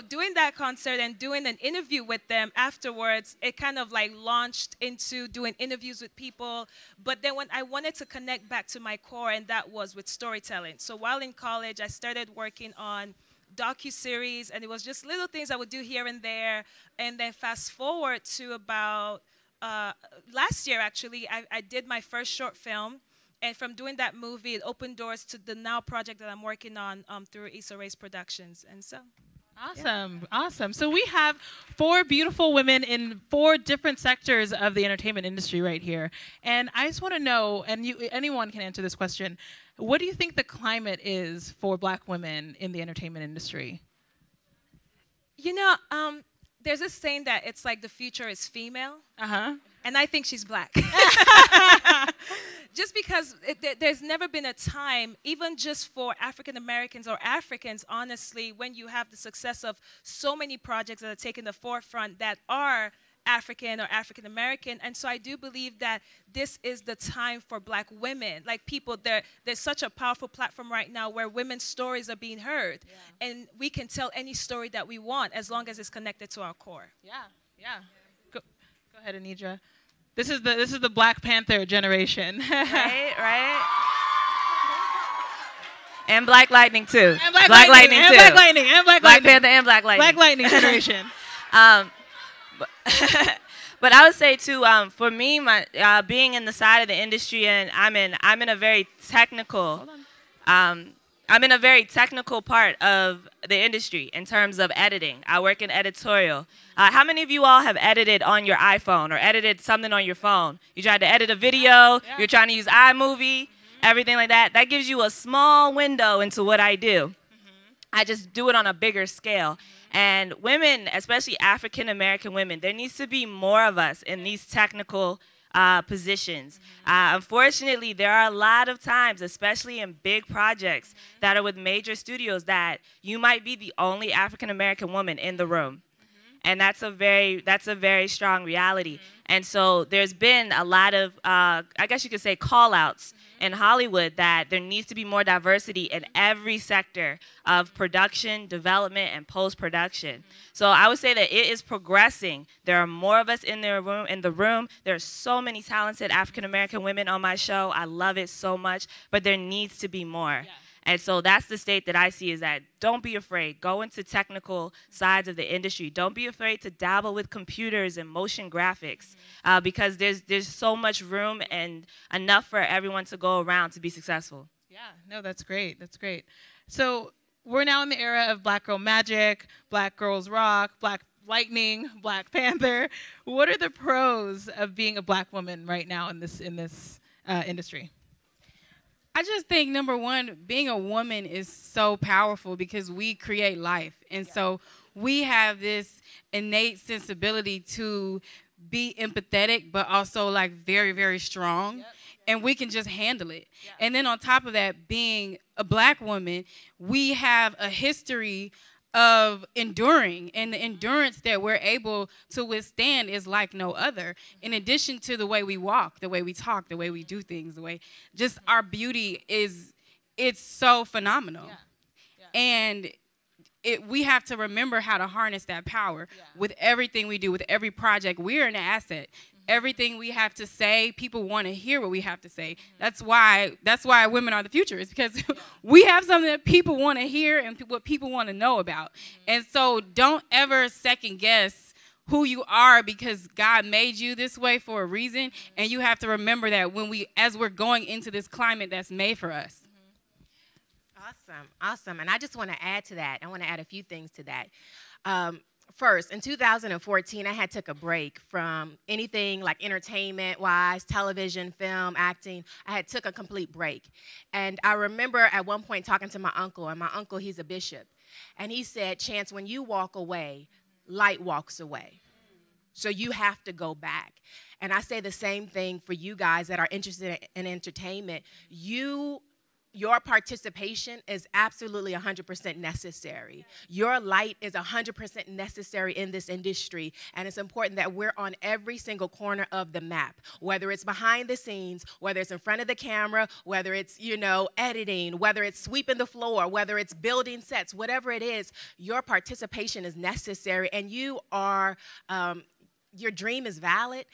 doing that concert and doing an interview with them afterwards, it kind of launched into doing interviews with people. But then when I wanted to connect back to my core, and that was with storytelling. So while in college, I started working on docuseries, and it was just little things I would do here and there. And then fast forward to about last year, actually, I did my first short film. And from doing that movie, it opened doors to the now project that I'm working on through Issa Rae's Productions. And so. Awesome, awesome. So we have 4 beautiful women in 4 different sectors of the entertainment industry right here. And I just want to know, and anyone can answer this question, what do you think the climate is for Black women in the entertainment industry? There's this saying that it's like the future is female. Uh-huh. And I think she's Black. just because there's never been a time, even just for African Americans or Africans, honestly, when you have the success of so many projects that are taking the forefront that are African or African American. And so I do believe that this is the time for Black women. Like people, there's such a powerful platform right now where women's stories are being heard. Yeah. And we can tell any story that we want as long as it's connected to our core. Yeah, yeah. Go ahead, Anidra. This is the Black Panther generation. Right. And Black Lightning too. And Black Lightning too. Black Panther and Black Lightning. Black Lightning generation. But I would say too, for me, being in the side of the industry, and I'm in a very technical, I'm in a very technical part of the industry in terms of editing. I work in editorial. How many of you all have edited on your iPhone or edited something on your phone? You tried to edit a video, you're trying to use iMovie, everything like that. That gives you a small window into what I do. I just do it on a bigger scale. And women, especially African American women, there needs to be more of us in these technical positions. Unfortunately, there are a lot of times, especially in big projects that are with major studios, that you might be the only African American woman in the room. And that's a very strong reality. And so there's been a lot of, I guess you could say, call-outs in Hollywood that there needs to be more diversity in every sector of production, development, and post-production. So I would say that it is progressing. There are more of us in the room. There are so many talented African-American women on my show. I love it so much, but there needs to be more. Yeah. And so that's the state that I see, is that don't be afraid. Go into technical sides of the industry. Don't be afraid to dabble with computers and motion graphics because there's so much room and enough for everyone to go around to be successful. Yeah, no, that's great. That's great. So we're now in the era of Black Girl Magic, Black Girls Rock, Black Lightning, Black Panther. What are the pros of being a Black woman right now in this industry? I just think, number one, being a woman is so powerful because we create life. And so we have this innate sensibility to be empathetic, but also like very, very strong. Yep. And we can just handle it. Yep. And then on top of that, being a Black woman, we have a history of enduring, and the endurance that we're able to withstand is like no other. In addition to the way we walk, the way we talk, the way we do things, the way just our beauty it's so phenomenal. Yeah. Yeah. And we have to remember how to harness that power with everything we do, with every project. We're an asset. Everything we have to say, people want to hear what we have to say. That's why women are the future. It's because we have something that people want to hear and what people want to know about. And so don't ever second guess who you are, because God made you this way for a reason. And you have to remember that as we're going into this climate that's made for us. Awesome. And I just want to add to that. I want to add a few things to that. First, in 2014, I had took a break from anything like entertainment-wise, television, film, acting. I had took a complete break. And I remember at one point talking to my uncle, and my uncle, he's a bishop. And he said, Chance, when you walk away, light walks away. So you have to go back. And I say the same thing for you guys that are interested in entertainment. Your participation is absolutely 100% necessary. Your light is 100% necessary in this industry, and it's important that we're on every single corner of the map, whether it's behind the scenes, whether it's in front of the camera, whether it's, editing, whether it's sweeping the floor, whether it's building sets, whatever it is, your participation is necessary, and you are your dream is valid,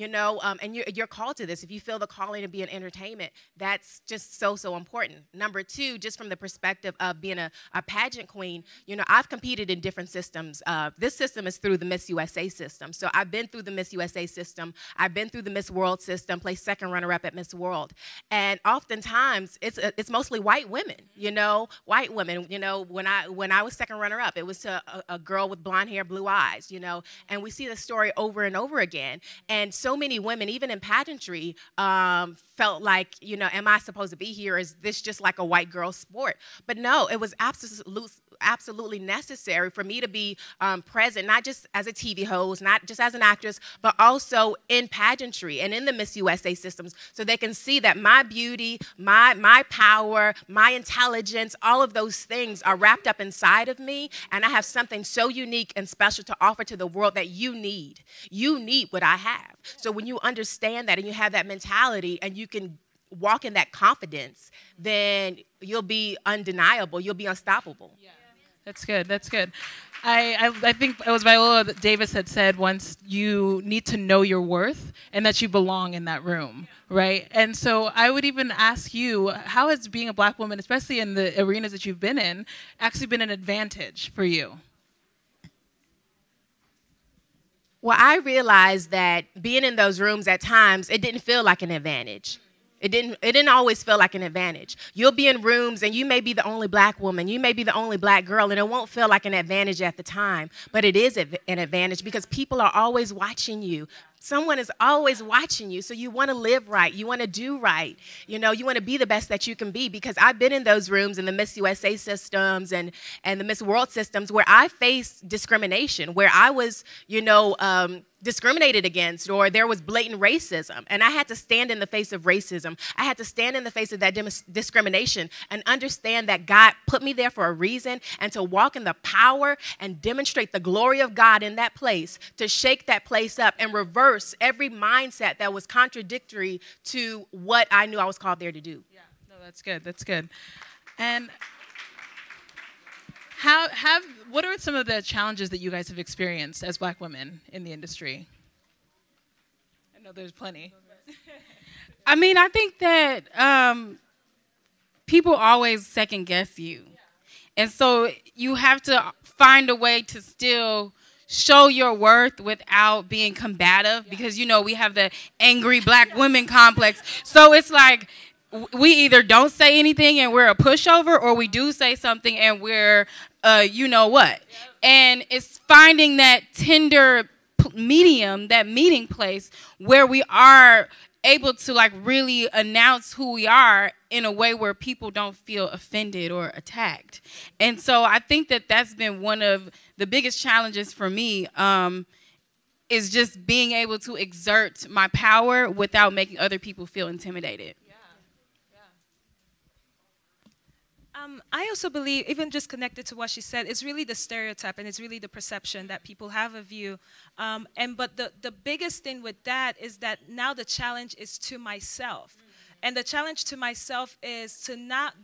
and you're called to this. If you feel the calling to be in entertainment, that's just so important. Number two, just from the perspective of being a pageant queen, I've competed in different systems. This system is through the Miss USA system. So I've been through the Miss USA system. I've been through the Miss World system, placed second runner-up at Miss World. And oftentimes, it's mostly white women, white women. When I was second runner-up, it was to a girl with blonde hair, blue eyes, and we see the story over and over again. And so many women, even in pageantry, felt like, am I supposed to be here? Is this just like a white girl sport? But no, it was absolutely necessary for me to be present, not just as a TV host, not just as an actress, but also in pageantry and in the Miss USA systems, so they can see that my beauty, my power, my intelligence, all of those things are wrapped up inside of me, and I have something so unique and special to offer to the world that you need. You need what I have. So when you understand that and you have that mentality and you can walk in that confidence, then you'll be undeniable. You'll be unstoppable. Yeah. That's good. That's good. I think it was Viola Davis had said once, you need to know your worth and that you belong in that room, right? And so I would even ask you, how has being a Black woman, especially in the arenas that you've been in, actually been an advantage for you? Well, I realized that being in those rooms at times, it didn't feel like an advantage. It didn't always feel like an advantage. You'll be in rooms and you may be the only Black woman, you may be the only Black girl, and it won't feel like an advantage at the time, but it is an advantage because people are always watching you. Someone is always watching you, so you want to live right. You want to do right. You know, you want to be the best that you can be, because I've been in those rooms in the Miss USA systems and the Miss World systems where I faced discrimination, where I was, discriminated against, or there was blatant racism, and I had to stand in the face of racism. I had to stand in the face of that discrimination and understand that God put me there for a reason, and to walk in the power and demonstrate the glory of God in that place, to shake that place up and reverse every mindset that was contradictory to what I knew I was called there to do. Yeah, no, that's good. That's good. And what are some of the challenges that you guys have experienced as Black women in the industry? I know there's plenty. I mean, I think that people always second guess you. And so you have to find a way to still show your worth without being combative, because, we have the angry Black women complex. So it's like, we either don't say anything and we're a pushover, or we do say something and we're, you know what. Yep. And it's finding that tender medium, that meeting place where we are able to really announce who we are in a way where people don't feel offended or attacked. And so I think that that's been one of the biggest challenges for me, is just being able to exert my power without making other people feel intimidated. I also believe, even just connected to what she said, it's really the stereotype and it's really the perception that people have of you. But the biggest thing with that is that now the challenge is to myself. And the challenge to myself is to not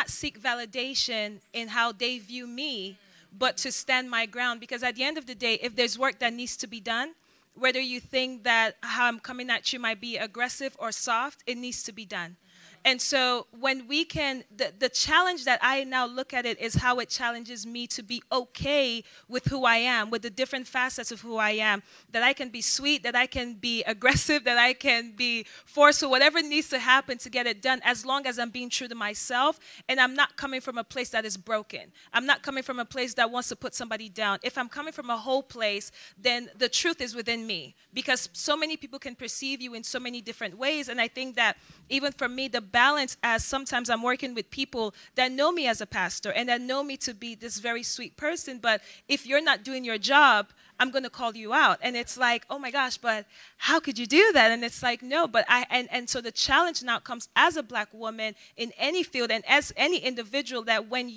seek validation in how they view me, but to stand my ground. Because at the end of the day, if there's work that needs to be done, whether you think that how I'm coming at you might be aggressive or soft, it needs to be done. And so when we can, the challenge that I now look at it is how it challenges me to be okay with who I am, with the different facets of who I am, that I can be sweet, that I can be aggressive, that I can be forceful, whatever needs to happen to get it done, as long as I'm being true to myself and I'm not coming from a place that is broken. I'm not coming from a place that wants to put somebody down. If I'm coming from a whole place, then the truth is within me, because so many people can perceive you in so many different ways. And I think that even for me, the balance, as sometimes I'm working with people that know me as a pastor and that know me to be this very sweet person, but if you're not doing your job, I'm going to call you out. And it's like, oh my gosh, but how could you do that? And it's like, no, but and so the challenge now comes as a Black woman in any field and as any individual, that when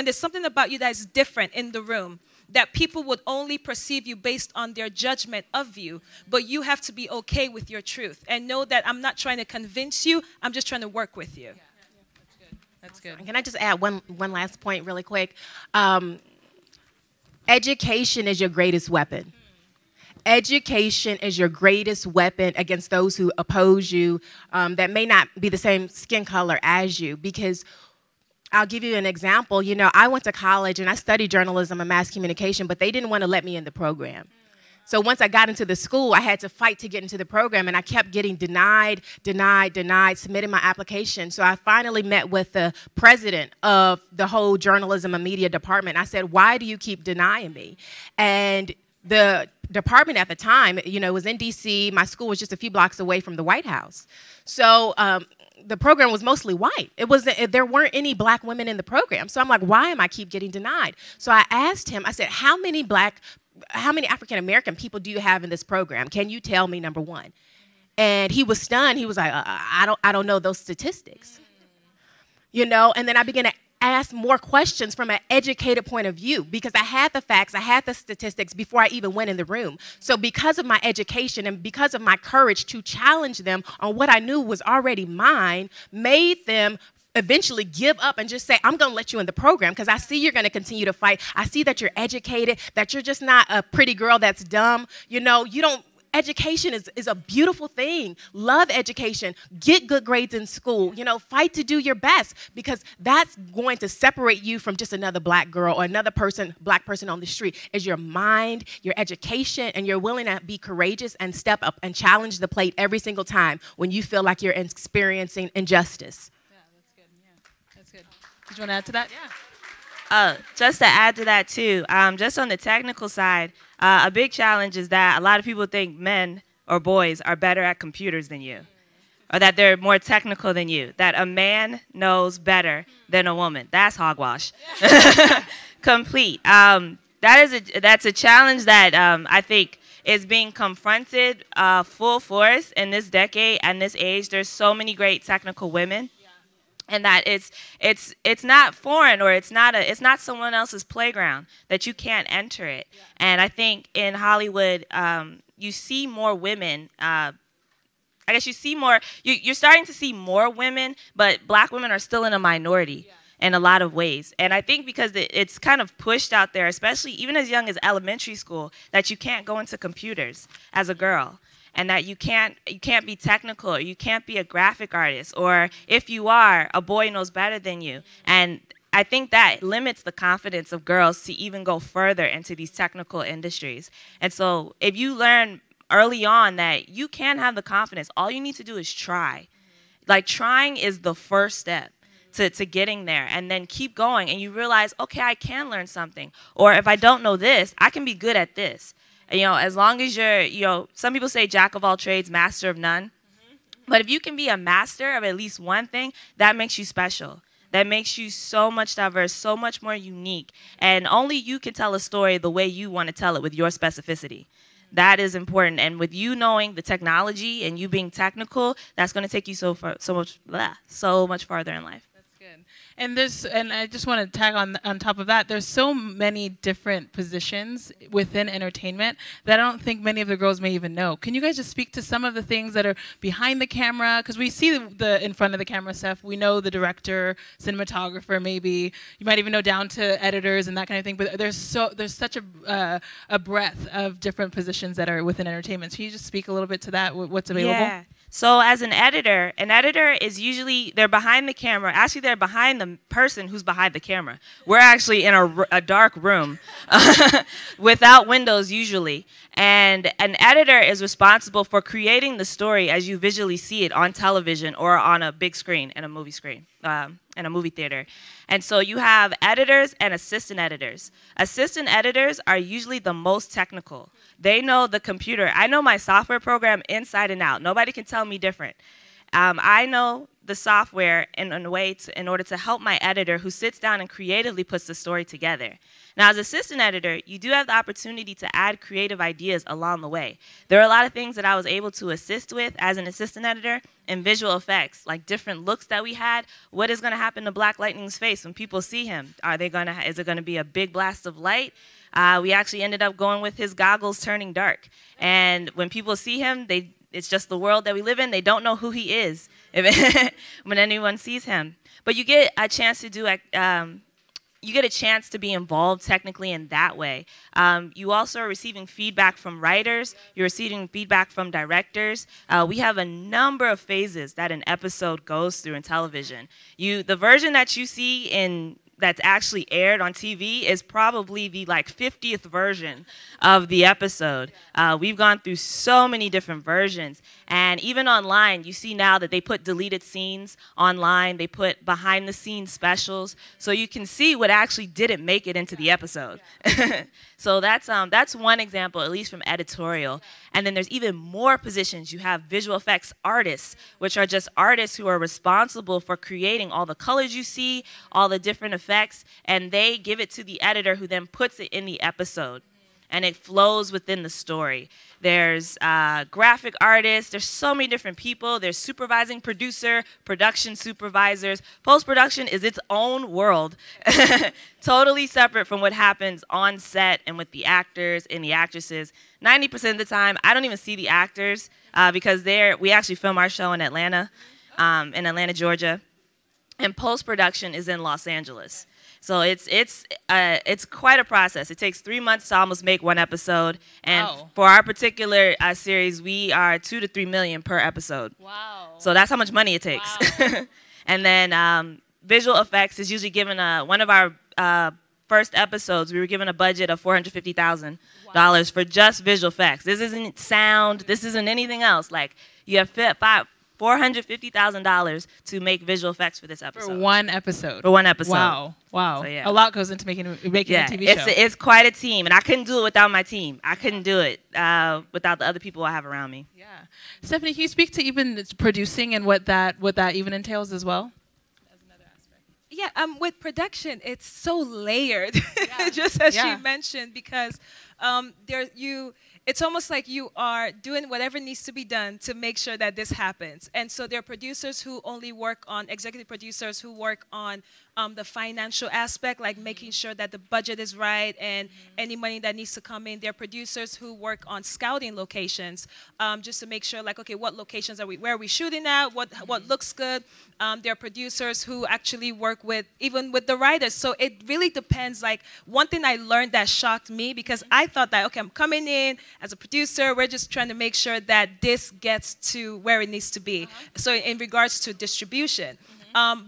there's something about you that is different in the room, that people would only perceive you based on their judgment of you, but you have to be okay with your truth and know that I'm not trying to convince you, I'm just trying to work with you. Yeah. That's good. Can I just add one last point really quick? Education is your greatest weapon. Education is your greatest weapon against those who oppose you, that may not be the same skin color as you, because I'll give you an example. I went to college and I studied journalism and mass communication, but they didn't want to let me in the program. So once I got into the school, I had to fight to get into the program, and I kept getting denied, submitting my application. So I finally met with the president of the whole journalism and media department. I said, why do you keep denying me? And the department at the time, it was in D.C. My school was just a few blocks away from the White House. So the program was mostly white. There weren't any black women in the program. So I'm like, why am I keep getting denied? So I asked him, I said, how many African-American people do you have in this program? Can you tell me, number one? And he was stunned. He was like, I don't know those statistics. You know, and then I began to ask more questions from an educated point of view because I had the facts, I had the statistics before I even went in the room. So because of my education and because of my courage to challenge them on what I knew was already mine, made them eventually give up and just say, I'm going to let you in the program because I see you're going to continue to fight. I see that you're educated, that you're just not a pretty girl that's dumb. You know, education is a beautiful thing. Love education. Get good grades in school. You know, fight to do your best because that's going to separate you from just another black girl or another black person on the street. Is your mind, your education, and you're willing to be courageous and step up and challenge the plate every single time when you feel like you're experiencing injustice. Yeah, that's good. Yeah, that's good. Did you want to add to that? Yeah. Just to add to that too, just on the technical side, a big challenge is that a lot of people think men or boys are better at computers than you, or that they're more technical than you, that a man knows better than a woman. That's hogwash. Complete. That's a challenge that I think is being confronted full force in this decade and this age. There's so many great technical women. And that it's not foreign or it's not someone else's playground, that you can't enter it. Yeah. And I think in Hollywood, you see more women. I guess you're starting to see more women, but black women are still in a minority in a lot of ways. And I think because it's kind of pushed out there, especially even as young as elementary school, that you can't go into computers as a girl. And that you can't be technical, or you can't be a graphic artist, or if you are, a boy knows better than you. And I think that limits the confidence of girls to even go further into these technical industries. And so if you learn early on that you can have the confidence, all you need to do is try. Like trying is the first step to getting there, and then keep going and you realize, okay, I can learn something. Or if I don't know this, I can be good at this. You know, as long as you're, some people say jack of all trades, master of none. But if you can be a master of at least one thing, that makes you special. That makes you so much diverse, so much more unique. And only you can tell a story the way you want to tell it with your specificity. That is important. And with you knowing the technology and you being technical, that's going to take you so much farther in life. And I just want to tag on top of that, there's so many different positions within entertainment that I don't think many of the girls may even know. Can you guys just speak to some of the things that are behind the camera? Because we see the in front of the camera stuff. We know the director, cinematographer, maybe. You might even know down to editors and that kind of thing. But there's such a breadth of different positions that are within entertainment. So can you just speak a little bit to that, what's available? Yeah. So as an editor is usually, they're behind the camera. Actually, they're behind the person who's behind the camera. We're actually in a dark room without windows usually. And an editor is responsible for creating the story as you visually see it on television or on a big screen in a movie screen, in a movie theater. And so you have editors and assistant editors. Assistant editors are usually the most technical. They know the computer. I know my software program inside and out. Nobody can tell me different. I know the software in order to help my editor who sits down and creatively puts the story together. Now, as assistant editor, you do have the opportunity to add creative ideas along the way. There are a lot of things that I was able to assist with as an assistant editor in visual effects, like different looks that we had. What is going to happen to Black Lightning's face when people see him? Is it going to be a big blast of light? We actually ended up going with his goggles turning dark. And when people see him, it's just the world that we live in. They don't know who he is when anyone sees him. But you get a chance to do you get a chance to be involved technically in that way. You also are receiving feedback from writers. You're receiving feedback from directors. We have a number of phases that an episode goes through in television. The version that you see in that's actually aired on TV is probably the like 50th version of the episode. We've gone through so many different versions, and even online, you see now that they put deleted scenes online. They put behind the scenes specials, so you can see what actually didn't make it into the episode. So that's one example, at least from editorial. And then there's even more positions. You have visual effects artists, which are just artists who are responsible for creating all the colors you see, all the different effects, and they give it to the editor who then puts it in the episode. And it flows within the story. There's graphic artists. There's so many different people. There's supervising producer, production supervisors. Post-production is its own world, totally separate from what happens on set and with the actors and the actresses. 90% of the time, I don't even see the actors because we actually film our show in Atlanta, Georgia, and post-production is in Los Angeles. So it's quite a process. It takes 3 months to almost make one episode, and for our particular series, we are 2 to 3 million per episode. Wow! So that's how much money it takes. Wow. And then visual effects is usually given one of our first episodes. We were given a budget of $450,000 for just visual effects. This isn't sound. This isn't anything else. Like you have $450,000 to make visual effects for this episode. For one episode. For one episode. Wow. Wow. So, yeah. A lot goes into making a TV show. It's quite a team, and I couldn't do it without my team. I couldn't do it without the other people I have around me. Yeah. Stephanie, can you speak to even producing and what that even entails as well? Yeah, with production, it's so layered, just as she mentioned, because it's almost like you are doing whatever needs to be done to make sure that this happens. And so there are producers who only work on, executive producers who work on the financial aspect, like making sure that the budget is right and any money that needs to come in. There are producers who work on scouting locations, just to make sure, like, okay, what locations where are we shooting at? What looks good? There are producers who actually work even with the writers. So it really depends. Like, one thing I learned that shocked me, because I thought that, okay, I'm coming in as a producer, we're just trying to make sure that this gets to where it needs to be. So in regards to distribution.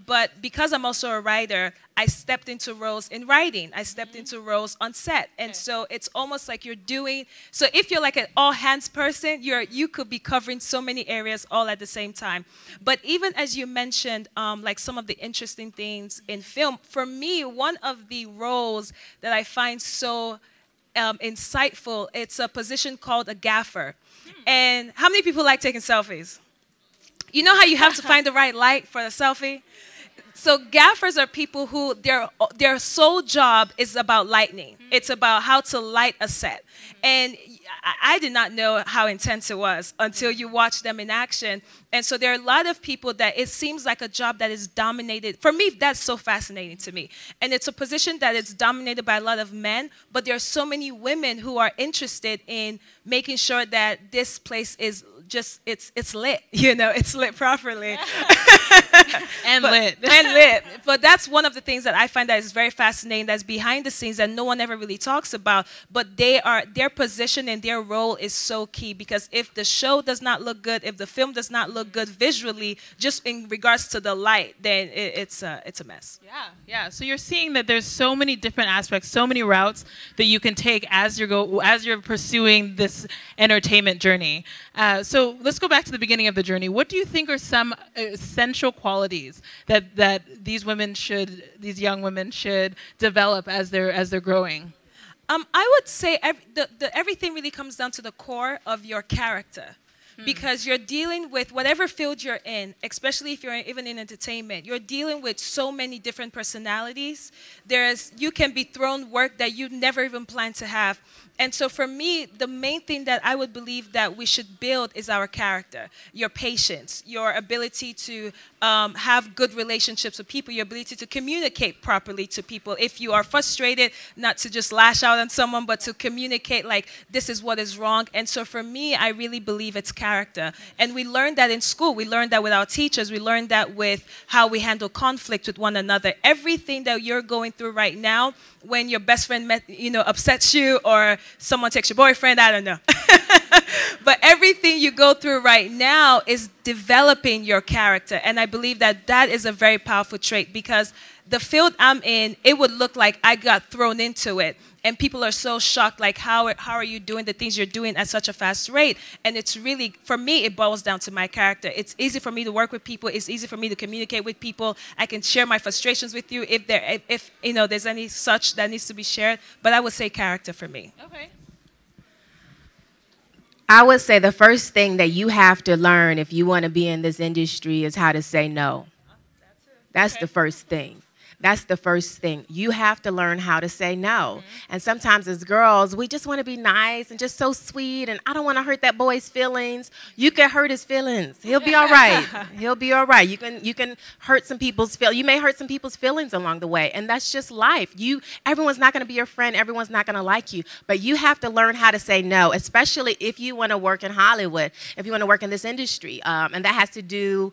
But because I'm also a writer, I stepped into roles in writing. I stepped into roles on set. And so it's almost like so if you're like an all-hands person, you could be covering so many areas all at the same time. But even as you mentioned, like some of the interesting things in film, for me, one of the roles that I find so insightful, it's a position called a gaffer. And how many people like taking selfies? You know how you have to find the right light for a selfie? So gaffers are people who their sole job is about lighting. It's about how to light a set. And I did not know how intense it was until you watch them in action. And so there are a lot of people that it seems like a job that is dominated. For me, that's so fascinating to me. And it's a position that is dominated by a lot of men, but there are so many women who are interested in making sure that this place is just, it's lit, it's lit properly. And lit. But that's one of the things that I find that is very fascinating, that's behind the scenes that no one ever really talks about. But their position and their role is so key, because if the show does not look good, if the film does not look good visually, just in regards to the light, then it's a mess. Yeah. So you're seeing that there's so many different aspects, so many routes that you can take as you're pursuing this entertainment journey. So let's go back to the beginning of the journey. What do you think are some essential qualities that these young women should develop as they're growing? I would say everything really comes down to the core of your character. Because you're dealing with whatever field you're in, especially if you're even in entertainment, you're dealing with so many different personalities. You can be thrown work that you never even planned to have. And so for me, the main thing that I would believe that we should build is our character, your patience, your ability to have good relationships with people, your ability to communicate properly to people. If you are frustrated, not to just lash out on someone, but to communicate like, this is what is wrong. And so for me, I really believe it's character. And we learned that in school. We learned that with our teachers. We learned that with how we handle conflict with one another. Everything that you're going through right now, when your best friend upsets you, or someone takes your boyfriend, I don't know. But everything you go through right now is developing your character. And I believe that that is a very powerful trait, because the field I'm in, it would look like I got thrown into it. And people are so shocked, like, how are you doing the things you're doing at such a fast rate? And it's really, for me, it boils down to my character. It's easy for me to work with people. It's easy for me to communicate with people. I can share my frustrations with you if you know, there's any such that needs to be shared. But I would say character for me. Okay. I would say the first thing that you have to learn if you want to be in this industry is how to say no. That's the first thing. That's the first thing. You have to learn how to say no. And sometimes as girls, we just want to be nice and just so sweet, and I don't want to hurt that boy's feelings. You can hurt his feelings. He'll be all right. He'll be all right. You can hurt some people's feelings. You may hurt some people's feelings along the way, and that's just life. Everyone's not going to be your friend. Everyone's not going to like you. But you have to learn how to say no, especially if you want to work in Hollywood, if you want to work in this industry. And that has to do,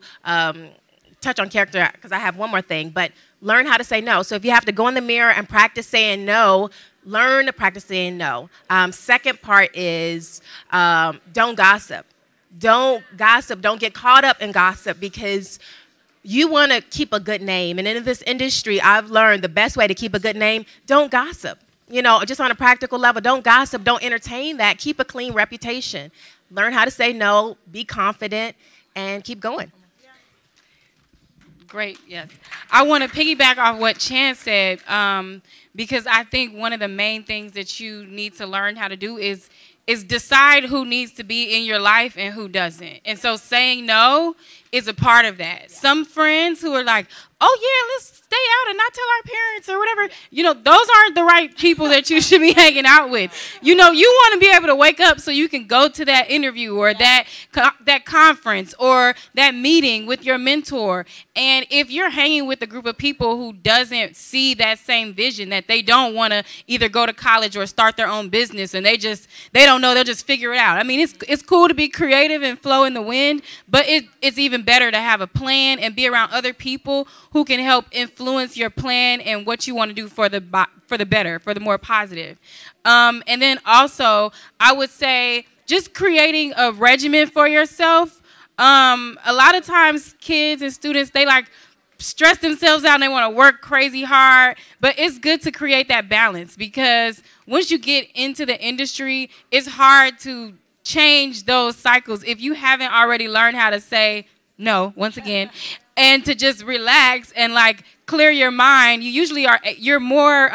touch on character, because I have one more thing, but learn how to say no. So if you have to go in the mirror and practice saying no, learn to practice saying no. Second part is don't gossip. Don't gossip. Don't get caught up in gossip, because you want to keep a good name. And in this industry, I've learned the best way to keep a good name, don't gossip. You know, just on a practical level, don't gossip. Don't entertain that. Keep a clean reputation. Learn how to say no, be confident, and keep going. Great, yes. I want to piggyback off what Chan said, because I think one of the main things that you need to learn how to do is decide who needs to be in your life and who doesn't. And so saying no is a part of that. Some friends who are like, oh yeah, let's stay out and not tell our parents or whatever. You know, those aren't the right people that you should be hanging out with. You know, you want to be able to wake up so you can go to that interview or that conference or that meeting with your mentor. And if you're hanging with a group of people who doesn't see that same vision, that they don't want to either go to college or start their own business, and they don't know, they'll just figure it out. I mean, it's cool to be creative and flow in the wind, but it's even better to have a plan and be around other people who can help influence your plan and what you want to do for the better, for the more positive. And then also, I would say just creating a regimen for yourself. A lot of times kids and students, they like stress themselves out and they want to work crazy hard, but it's good to create that balance, because once you get into the industry, it's hard to change those cycles if you haven't already learned how to say no, once again, and to just relax and like clear your mind. You're more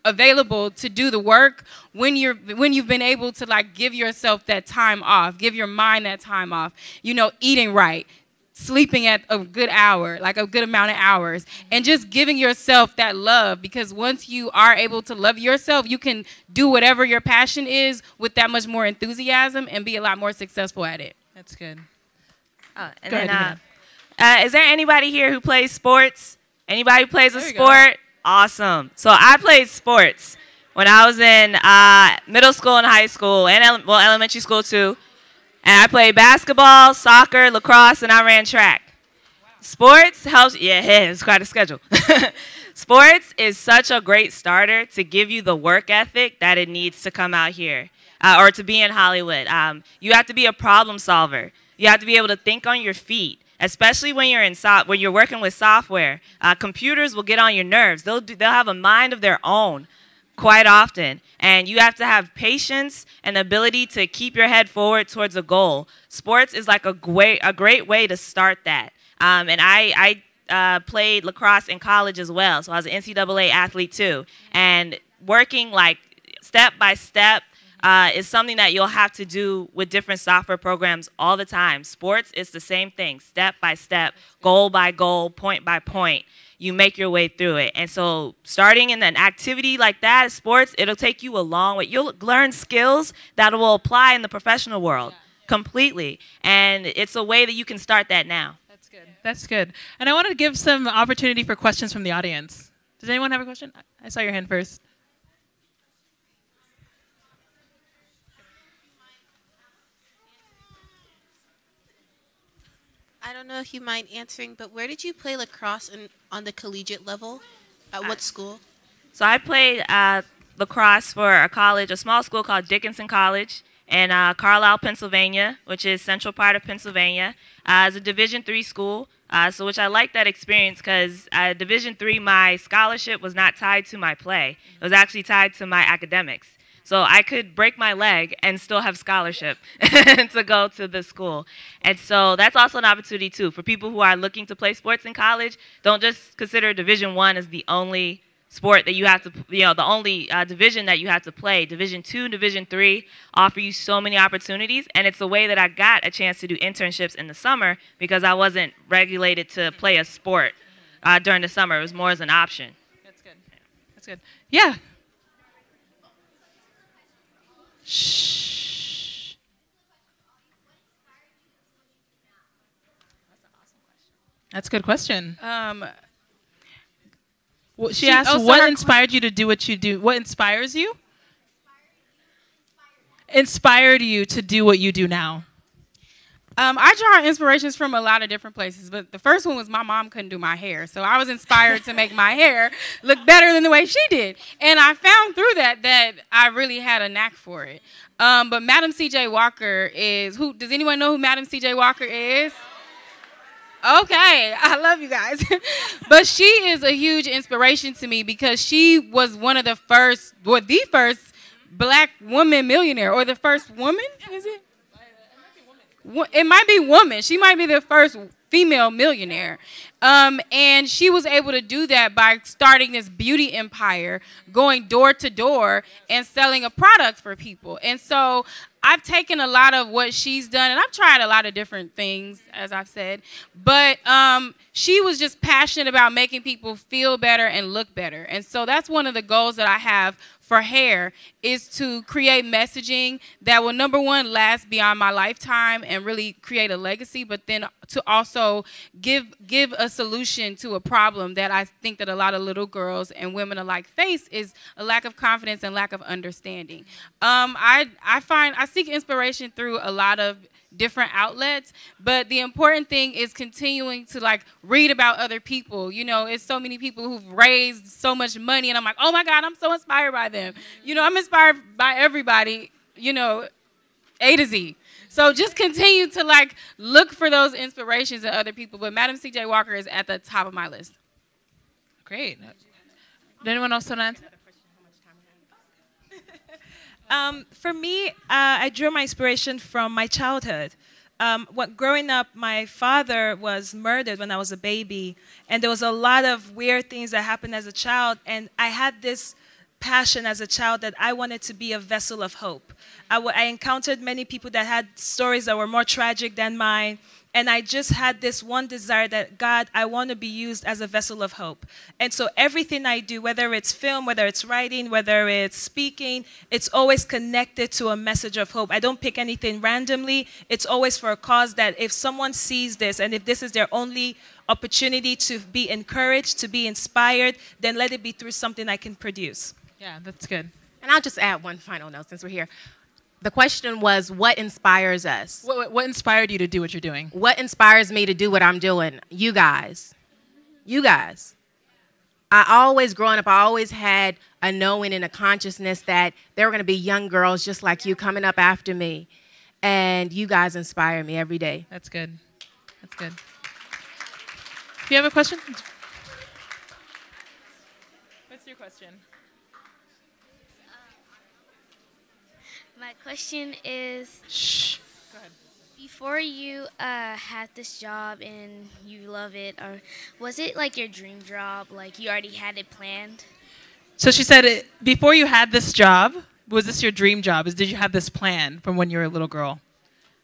available to do the work when you've been able to like give yourself that time off, give your mind that time off, you know, eating right, sleeping at a good hour, like a good amount of hours, and just giving yourself that love, because once you are able to love yourself, you can do whatever your passion is with that much more enthusiasm and be a lot more successful at it. That's good. And then, is there anybody here who plays sports? Anybody who plays a sport? Awesome. So I played sports when I was in middle school and high school, and elementary school too. And I played basketball, soccer, lacrosse, and I ran track. Wow. Sports helps. Yeah, it's quite a schedule. Sports is such a great starter to give you the work ethic that it needs to come out here or to be in Hollywood. You have to be a problem solver. You have to be able to think on your feet, especially when you're working with software. Computers will get on your nerves. They'll have a mind of their own quite often, and you have to have patience and ability to keep your head forward towards a goal. Sports is like a great way to start that. And I played lacrosse in college as well, so I was an NCAA athlete too. And working like step by step is something that you'll have to do with different software programs all the time. Sports is the same thing, step by step, goal by goal, point by point. You make your way through it. And so starting in an activity like that, sports, it'll take you a long way. You'll learn skills that will apply in the professional world completely. And it's a way that you can start that now. That's good. That's good. And I wanted to give some opportunity for questions from the audience. Does anyone have a question? I saw your hand first. I don't know if you mind answering, but where did you play lacrosse on the collegiate level? At what school? So I played lacrosse for a college, a small school called Dickinson College, in Carlisle, Pennsylvania, which is central part of Pennsylvania. It's a Division III school, so which I like that experience because Division III, my scholarship was not tied to my play. It was actually tied to my academics. So I could break my leg and still have scholarship to go to the school. And so that's also an opportunity, too, for people who are looking to play sports in college. Don't just consider Division I as the only sport that you have to, the only division that you have to play. Division II, Division III offer you so many opportunities, and it's a way that I got a chance to do internships in the summer because I wasn't regulated to play a sport during the summer. It was more as an option. That's good. That's good. Yeah. Shh. That's a good question. Well, she asked, what inspired you to do what you do? What inspires you? Inspired you to do what you do now? I draw inspirations from a lot of different places, but the first one was my mom couldn't do my hair. So I was inspired to make my hair look better than the way she did. And I found through that I really had a knack for it. But Madam C.J. Walker is, does anyone know who Madam C.J. Walker is? Okay, I love you guys. But she is a huge inspiration to me because she was one of the first, or the first black woman millionaire, or the first woman, is it? It might be woman. She might be the first female millionaire. And she was able to do that by starting this beauty empire, going door to door and selling a product for people. And so I've taken a lot of what she's done, and I've tried a lot of different things, as I've said. But she was just passionate about making people feel better and look better. And so that's one of the goals that I have for hair, is to create messaging that will, number one, last beyond my lifetime and really create a legacy, but then to also give a solution to a problem that I think that a lot of little girls and women alike face, is a lack of confidence and lack of understanding. I seek inspiration through a lot of different outlets, but the important thing is continuing to read about other people. It's so many people who've raised so much money, and I'm like, oh my God, I'm so inspired by them. I'm inspired by everybody, A to Z. So just continue to look for those inspirations in other people. But Madam C.J. Walker is at the top of my list. Great. Did anyone else want to answer? For me, I drew my inspiration from my childhood. Growing up, my father was murdered when I was a baby, and there was a lot of weird things that happened as a child, and I had this passion as a child that I wanted to be a vessel of hope. I encountered many people that had stories that were more tragic than mine, and I just had this one desire that, God, I want to be used as a vessel of hope. And so everything I do, whether it's film, whether it's writing, whether it's speaking, it's always connected to a message of hope. I don't pick anything randomly. It's always for a cause that if someone sees this, and if this is their only opportunity to be encouraged, to be inspired, then let it be through something I can produce. Yeah, that's good. And I'll just add one final note since we're here. The question was, what inspires us? What inspired you to do what you're doing? What inspires me to do what I'm doing? You guys. You guys. Growing up, I always had a knowing and a consciousness that there were going to be young girls just like you coming up after me. And you guys inspire me every day. That's good. That's good. Do you have a question? What's your question? My question is, shh. Go ahead. Before you had this job and you love it, or was it like your dream job, like you already had it planned? So she said, before you had this job, was this your dream job? Did you have this plan from when you were a little girl?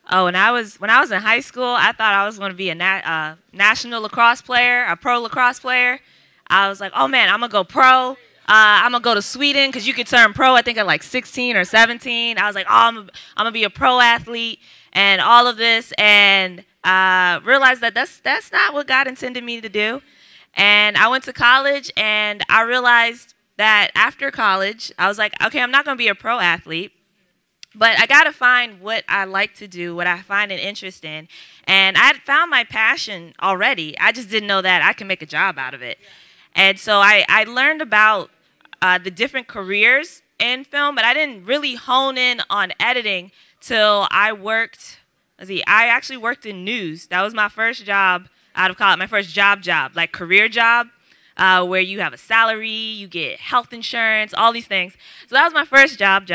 Oh, when I was in high school, I thought I was going to be a national lacrosse player, a pro lacrosse player. I was like, oh man, I'm going to go pro. I'm going to go to Sweden because you could turn pro, I think, at like 16 or 17. I was like, oh, I'm going to be a pro athlete and all of this, and realized that that's not what God intended me to do. And I went to college, and I realized that after college, I was like, okay, I'm not going to be a pro athlete, but I got to find what I like to do, what I find an interest in. And I had found my passion already. I just didn't know that I can make a job out of it. And so I learned about the different careers in film, but I didn't really hone in on editing till I worked, let's see, I actually worked in news. That was my first job out of college, my first job, like career job, where you have a salary, you get health insurance, all these things. So that was my first job.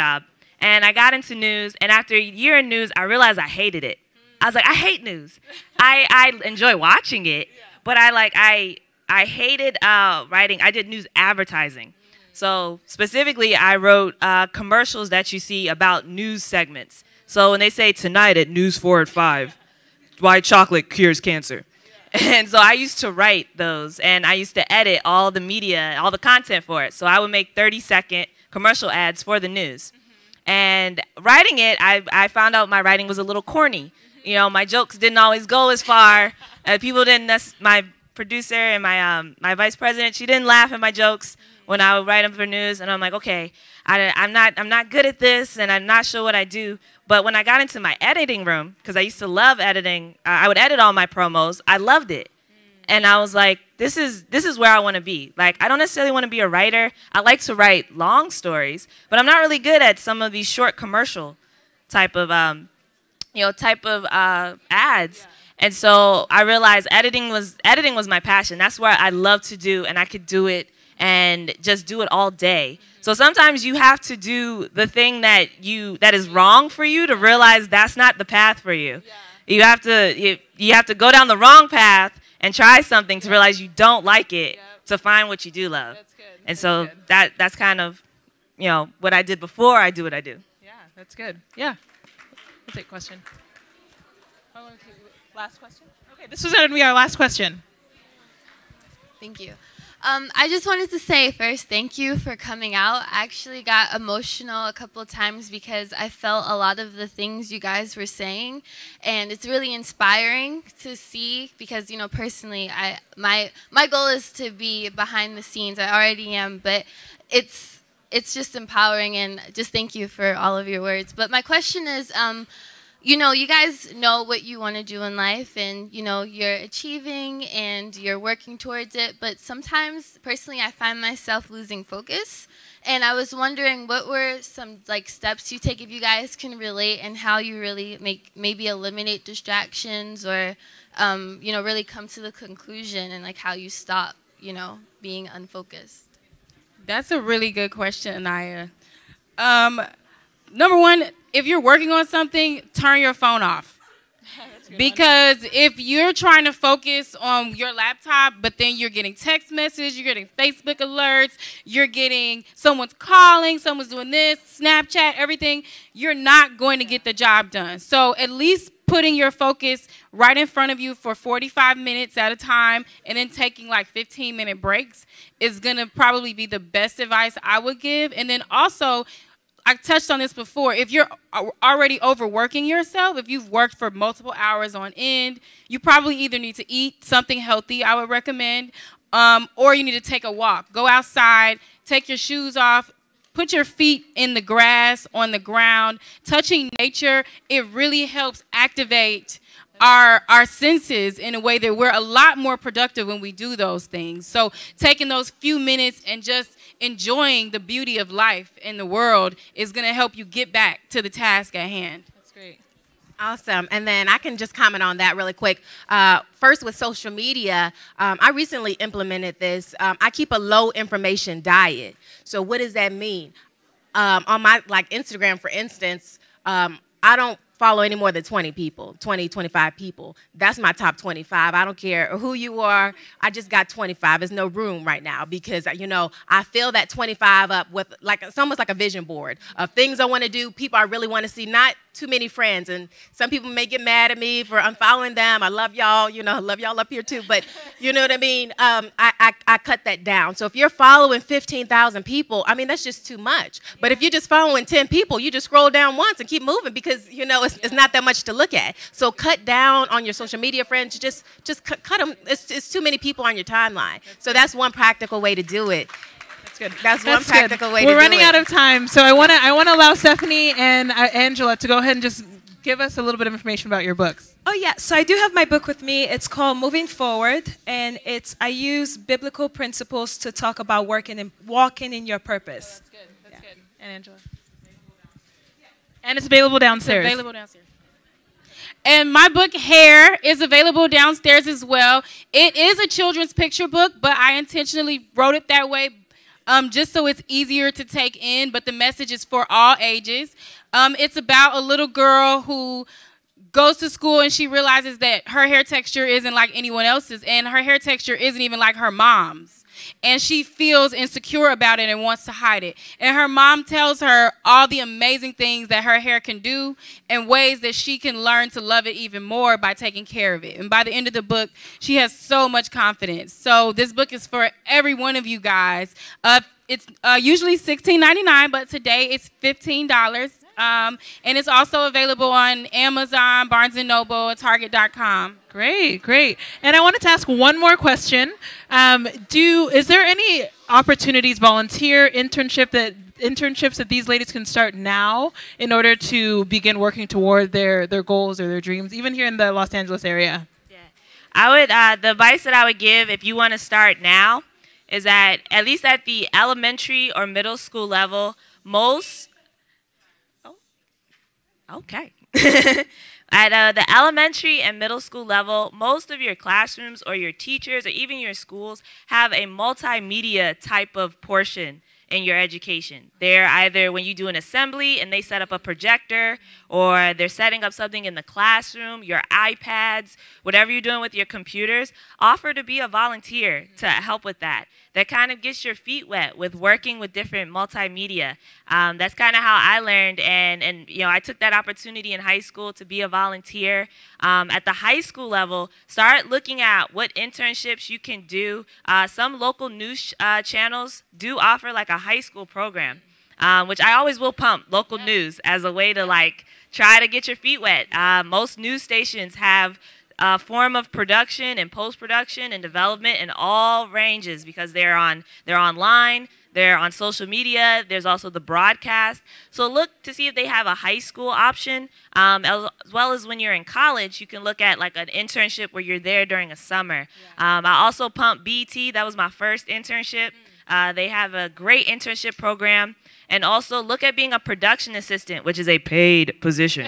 And I got into news, and after a year in news, I realized I hated it. I was like, I hate news. I enjoy watching it, but I hated writing. I did news advertising. So specifically, I wrote commercials that you see about news segments. So when they say tonight at News 4 at 5, why chocolate cures cancer. And so I used to write those, and I used to edit all the media, all the content for it. So I would make 30-second commercial ads for the news. And writing it, I found out my writing was a little corny. You know, my jokes didn't always go as far. People didn't, my producer and my vice president, she didn't laugh at my jokes when I would write them for news. And I'm like, okay, I'm not good at this, and I'm not sure what I do. But when I got into my editing room, because I used to love editing, I would edit all my promos. I loved it. And I was like, this is where I want to be. Like, I don't necessarily want to be a writer. I like to write long stories, but I'm not really good at some of these short commercial type of ads. Yeah. And so I realized editing was my passion. That's what I love to do, and I could do it and just do it all day. So sometimes you have to do the thing that is wrong for you to realize that's not the path for you. Yeah. You have to go down the wrong path and try something to realize you don't like it, to find what you do love. That's good. And so that's kind of, what I did before I do what I do. Yeah, that's good. Yeah. We'll take a question. Last question? Okay, this was going to be our last question. Thank you. I just wanted to say first, thank you for coming out. I actually got emotional a couple of times because I felt a lot of the things you guys were saying, and it's really inspiring to see because, personally, my goal is to be behind the scenes. I already am, but it's just empowering, and just thank you for all of your words. But my question is, you guys know what you want to do in life, and, you're achieving and you're working towards it. But sometimes, personally, I find myself losing focus. And I was wondering, what were some, steps you take, if you guys can relate, and how you really maybe eliminate distractions or, really come to the conclusion, and, how you stop, being unfocused? That's a really good question, Anaya. Number one, if you're working on something, turn your phone off. Because if you're trying to focus on your laptop, but then you're getting text messages, you're getting Facebook alerts, you're getting someone's calling, someone's doing this, Snapchat, everything, you're not going to get the job done. So at least putting your focus right in front of you for 45 minutes at a time and then taking 15-minute breaks is going to probably be the best advice I would give. And then also, I touched on this before. If you're already overworking yourself, if you've worked for multiple hours on end, you probably either need to eat something healthy, I would recommend, or you need to take a walk. Go outside, take your shoes off, put your feet in the grass, on the ground. Touching nature, it really helps activate our senses in a way that we're a lot more productive when we do those things. So taking those few minutes and just enjoying the beauty of life in the world is going to help you get back to the task at hand. That's great. Awesome. And then I can just comment on that really quick. First, with social media, I recently implemented this. I keep a low information diet. So what does that mean? On my Instagram, for instance, I don't follow any more than 20 people, 20, 25 people. That's my top 25. I don't care who you are. I just got 25. There's no room right now because, I fill that 25 up with it's almost like a vision board of things I want to do, people I really want to see, not too many friends. And some people may get mad at me for unfollowing them. I love y'all, I love y'all up here too, but you know what I mean? I cut that down. So if you're following 15,000 people, that's just too much. But if you're just following 10 people, you just scroll down once and keep moving because, it's not that much to look at. So cut down on your social media friends. Just cut them. It's too many people on your timeline. So that's one practical way to do it. Good. That's one practical way to do it. We're running out of time, so I want to allow Stephanie and Angela to go ahead and just give us a little bit of information about your books. Oh yeah, so I do have my book with me. It's called Moving Forward, and I use biblical principles to talk about walking in your purpose. Oh, that's good. That's good. And Angela. And it's available downstairs. It's available downstairs. And my book, Hair, is available downstairs as well. It is a children's picture book, but I intentionally wrote it that way just so it's easier to take in, but the message is for all ages. It's about a little girl who goes to school and she realizes that her hair texture isn't like anyone else's, and her hair texture isn't even like her mom's. And she feels insecure about it and wants to hide it. And her mom tells her all the amazing things that her hair can do and ways that she can learn to love it even more by taking care of it. And by the end of the book, she has so much confidence. So this book is for every one of you guys. It's usually $16.99, but today it's $15. And it's also available on Amazon, Barnes & Noble, Target.com. Great, great. And I wanted to ask one more question. Is there any opportunities, volunteer internships that these ladies can start now in order to begin working toward their goals or their dreams, even here in the Los Angeles area? Yeah. I would, the advice that I would give if you want to start now is that at least at the elementary or middle school level, Okay. At the elementary and middle school level, most of your classrooms or your teachers or even your schools have a multimedia type of portion in your education. They're either when you do an assembly and they set up a projector, or they're setting up something in the classroom, your iPads, whatever you're doing with your computers, offer to be a volunteer to help with that. That kind of gets your feet wet with working with different multimedia. That's kind of how I learned, and you know, I took that opportunity in high school to be a volunteer. At the high school level, start looking at what internships you can do. Some local news channels do offer like a high school program, which I always will pump local news as a way to like try to get your feet wet. Most news stations have a form of production and post-production and development in all ranges because they're online, they're on social media, there's also the broadcast. So look to see if they have a high school option, as well as when you're in college, you can look at like an internship where you're there during a summer. I also pump BT, that was my first internship. They have a great internship program. And also look at being a production assistant, which is a paid position.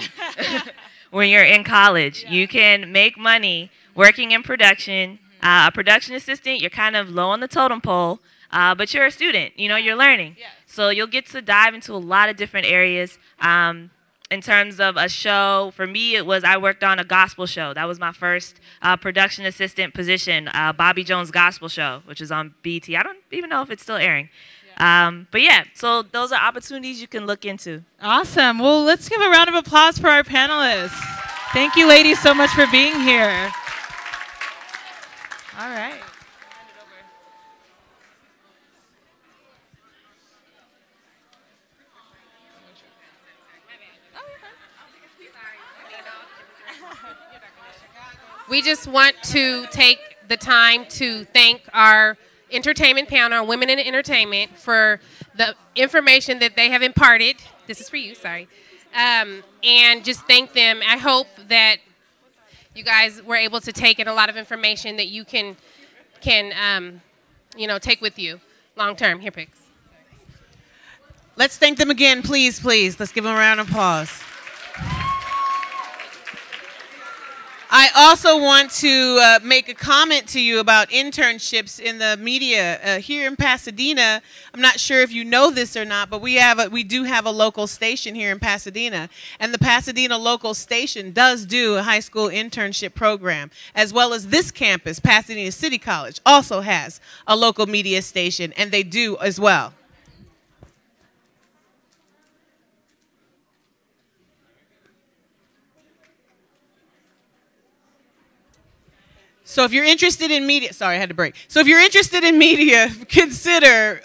When you're in college, you can make money working in production. A production assistant, you're kind of low on the totem pole, but you're a student. You know, you're learning. So you'll get to dive into a lot of different areas. In terms of a show, for me, I worked on a gospel show. That was my first production assistant position, Bobby Jones Gospel Show, which is on BT. I don't even know if it's still airing. But yeah, so those are opportunities you can look into. Awesome. Well, let's give a round of applause for our panelists. Thank you, ladies, so much for being here. All right. We just want to take the time to thank our entertainment panel, Women in Entertainment, for the information that they have imparted. This is for you, sorry. And just thank them. I hope that you guys were able to take in a lot of information that you can you know, take with you long term. Here, Pix. Let's thank them again, please, please. Let's give them a round of applause. I also want to make a comment to you about internships in the media here in Pasadena. I'm not sure if you know this or not, but we do have a local station here in Pasadena, and the Pasadena local station does do a high school internship program, as well as this campus, Pasadena City College, also has a local media station, and they do as well. So if you're interested in media, sorry, I had to break. So if you're interested in media, consider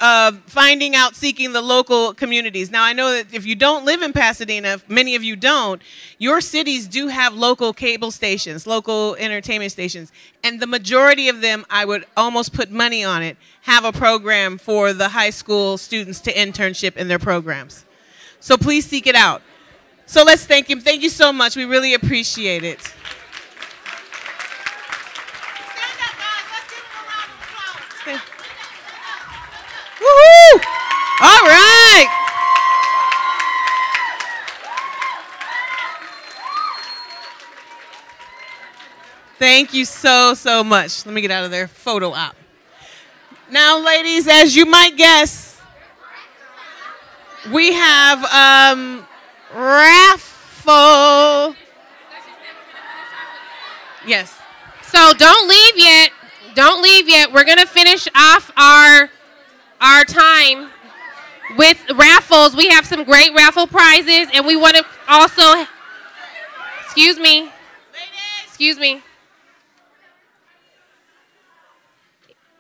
finding out, seeking the local communities. Now, I know that if you don't live in Pasadena, many of you don't, your cities do have local cable stations, local entertainment stations. And the majority of them, I would almost put money on it, have a program for the high school students to internship in their programs. So please seek it out. So let's thank him. Thank you so much. We really appreciate it. Woohoo! All right. Thank you so, so much. Let me get out of there. Photo op. Now, ladies, as you might guess, we have raffle. Yes. So don't leave yet. Don't leave yet. We're going to finish off our time with raffles. We have some great raffle prizes, and we want to also, excuse me.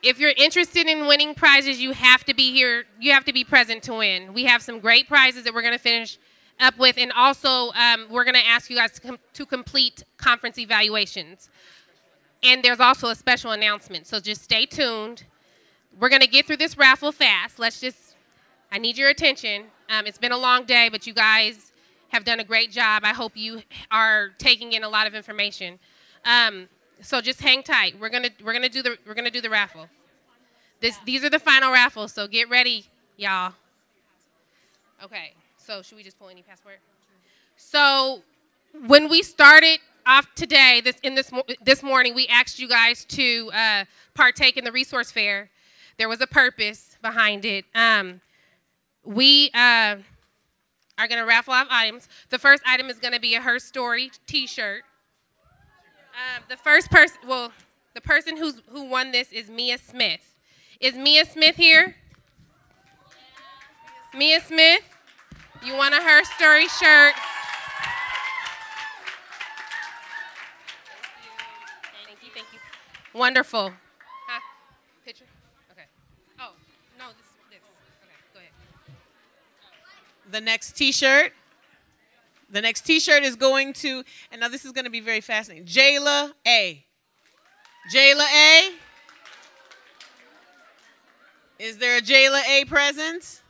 If you're interested in winning prizes, you have to be here. You have to be present to win. We have some great prizes that we're going to finish up with, and also we're going to ask you guys to complete conference evaluations. And there's also a special announcement, so just stay tuned. We're going to get through this raffle fast. I need your attention. It's been a long day, but you guys have done a great job. I hope you are taking in a lot of information. So just hang tight. We're gonna do the raffle. These are the final raffles, so get ready, y'all. Okay. So should we just pull any password? So when we started off today, this morning, we asked you guys to partake in the resource fair. There was a purpose behind it. We are going to raffle off items. The first item is going to be a Her Story T-shirt. The person who won this is Mia Smith. Is Mia Smith here? Mia Smith, you want a Her Story shirt? Thank you. Wonderful. Picture? Okay. Oh, no, this. Okay, go ahead. The next T-shirt. The next T-shirt is going to, and now this is going to be very fascinating, Jayla A. Jayla A. Is there a Jayla A present?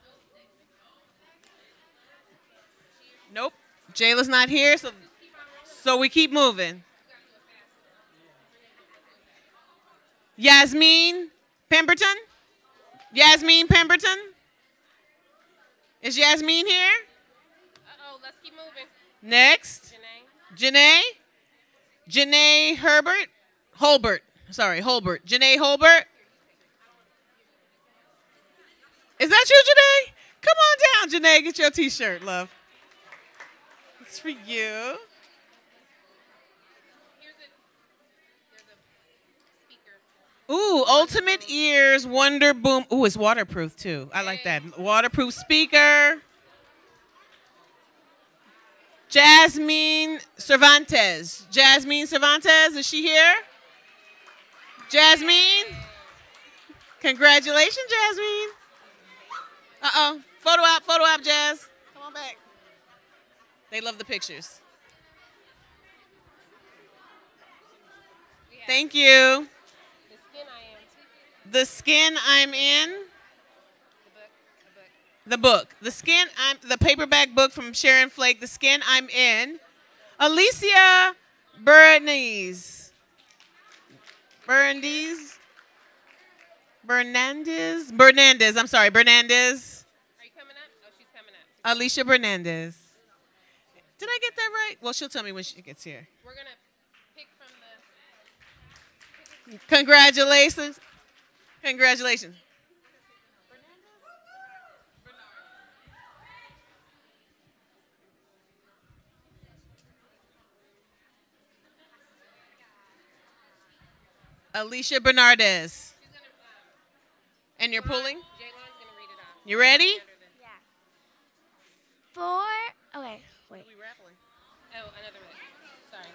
Nope. Jayla's not here, so we keep moving. Yasmin Pemberton? Yasmin Pemberton? Is Yasmin here? Uh-oh, let's keep moving. Next. Janae Holbert. Janae Holbert. Is that you, Janae? Come on down, Janae. Get your T-shirt, love. It's for you. Ooh, Ultimate Ears Wonder Boom. Ooh, it's waterproof, too. I like that. Waterproof speaker. Jasmine Cervantes. Jasmine Cervantes, is she here? Jasmine? Congratulations, Jasmine. Uh-oh. Photo op, Jazz. Come on back. They love the pictures. Thank you. The Skin I'm In. The book. The paperback book from Sharon Flake, The Skin I'm In. Alicia Bernandez. I'm sorry, Bernandez. Are you coming up? Oh, she's coming up. Alicia Bernandez. Did I get that right? Well, she'll tell me when she gets here. We're going to pick from the... Congratulations. Alicia Bernardez. And you're pulling? You ready? Okay, wait. Oh, another one. Sorry.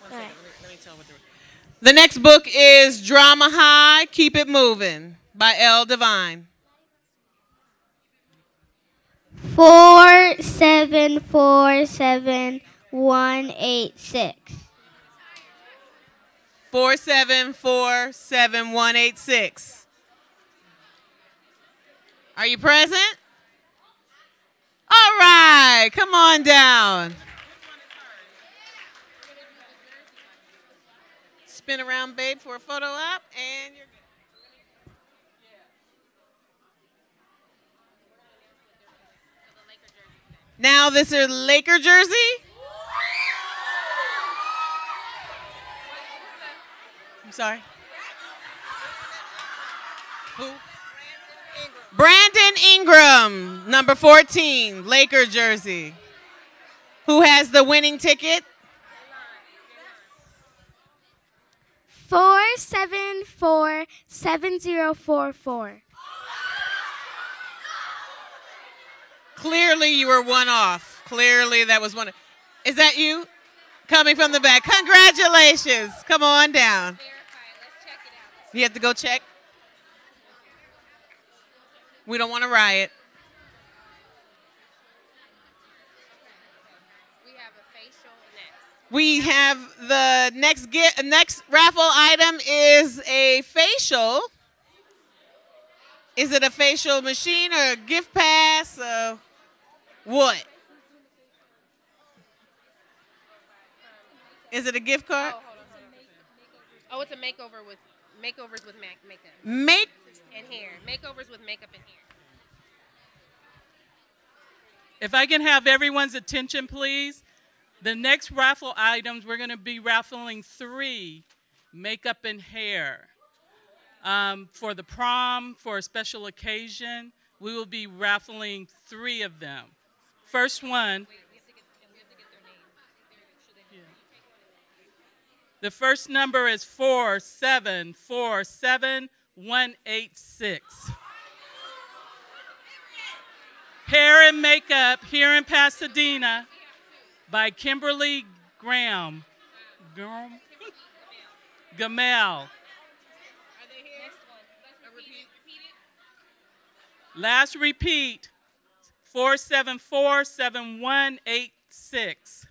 One second. Let me tell what the next book is Drama High, Keep It Moving by L. Devine. 4747186. 4747186. Are you present? All right, come on down. Spin around, babe, for a photo op, and you're good. Now this is Laker jersey. I'm sorry. Who? Brandon Ingram, number 14, Laker jersey. Who has the winning ticket? 4747044. Clearly you were one off. Clearly that was one. Is that you? Coming from the back. Congratulations. Come on down. You have to go check. We don't want to riot. We have the next raffle item is a facial. Is it a facial machine or a gift pass? What? Is it a gift card? Oh, it's a makeovers with makeup. Make And hair. Makeovers with makeup and hair. If I can have everyone's attention, please. The next raffle items, we're going to be raffling 3 makeup and hair. For the prom, for a special occasion, we will be raffling 3 of them. First one. The first number is 4747186. Hair and Makeup here in Pasadena by Kimberly Graham. Gamel. Last repeat, 4747186.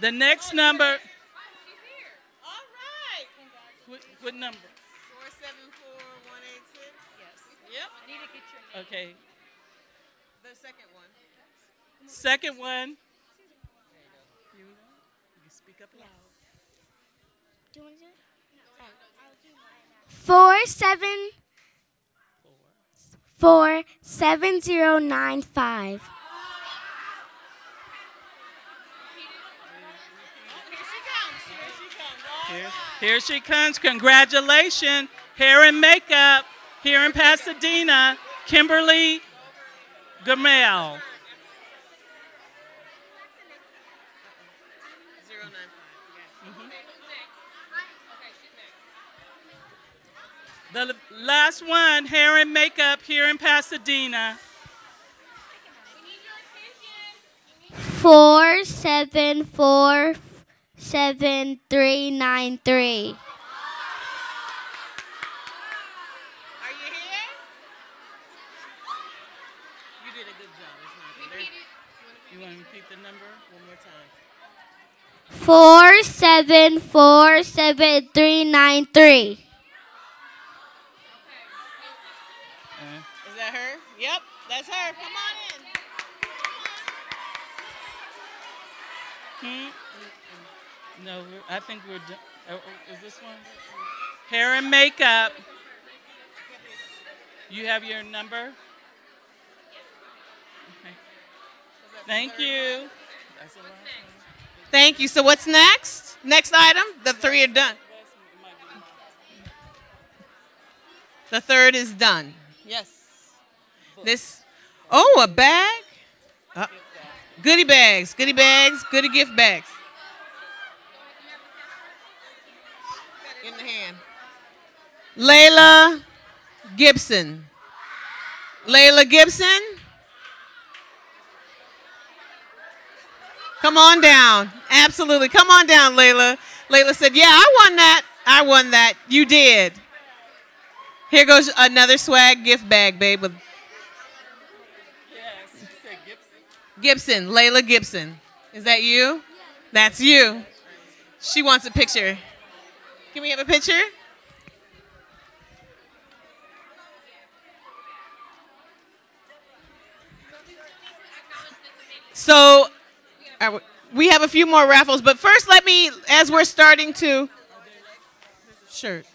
The next number. All right. What number? 474186. Yes. Yep. I need to get your name. Okay. The second one. Second one. You can speak up loud. Do you want to do it? No. 4747095. Here she comes. Congratulations. Hair and Makeup here in Pasadena. Kimberly Gamel. 095. The last one, Hair and Makeup here in Pasadena. 4747393. You did a good job. It's not good. You want to repeat the number one more time? 4747393. Is that her? Yep, that's her. Come on in. No, I think we're done. Is this one? Hair and Makeup. You have your number? Okay. Thank you. That's the last one. Thank you. So what's next? Next item? The 3 are done. The third is done. Yes. This, a bag? Goodie bags, goodie gift bags. In the hand. Layla Gibson. Layla Gibson? Come on down. Absolutely. Come on down, Layla. Layla said, yeah, I won that. You did. Here goes another swag gift bag, babe. With Yes, you said Gibson. Gibson, Layla Gibson. Is that you? That's you. She wants a picture. Can we have a picture? So we have a few more raffles, but first let me, as we're starting to, shirt,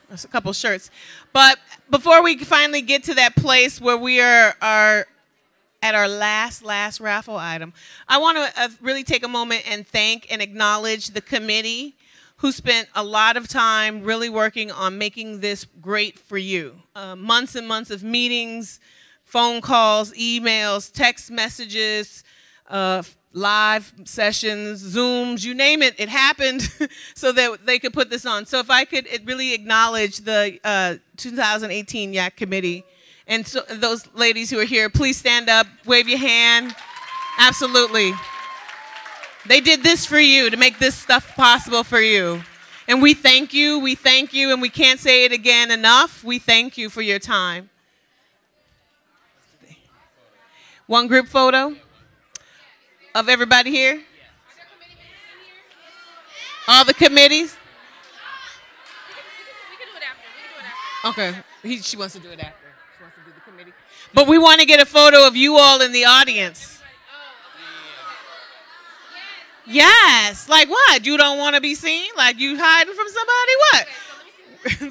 there's a couple shirts. But before we finally get to that place where we are at our last raffle item. I want to really take a moment and thank and acknowledge the committee who spent a lot of time really working on making this great for you. Months and months of meetings, phone calls, emails, text messages, live sessions, Zooms, you name it, it happened so that they could put this on. So if I could really acknowledge the 2018 YAC committee and so those ladies who are here, please stand up, wave your hand. Absolutely. They did this for you to make this stuff possible for you. And we thank you, and we can't say it again enough. We thank you for your time. One group photo of everybody here? All the committees? Okay, she wants to do it after. She wants to do the committee. But we want to get a photo of you all in the audience. Yes, like what? You don't want to be seen? Like you hiding from somebody? What?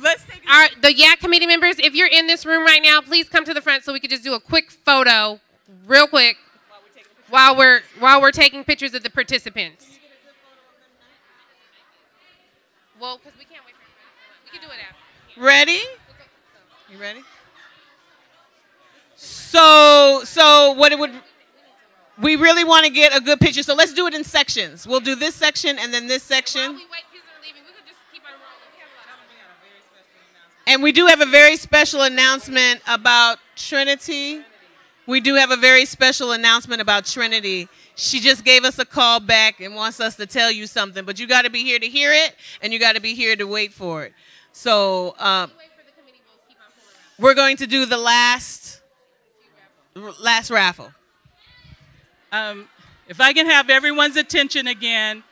Let's take the YAC committee members, if you're in this room right now, please come to the front so we could just do a quick photo, real quick, while we're taking pictures of the participants. Well, because we can't wait for everybody. We can do it after. Ready? You ready? So what it would, we really want to get a good picture. So let's do it in sections. We'll do this section and then this section. And we do have a very special announcement about Trinity. We do have a very special announcement about Trinity. She just gave us a call back and wants us to tell you something, but you got to be here to hear it, and you got to be here to wait for it. So we're going to do the last raffle. If I can have everyone's attention again,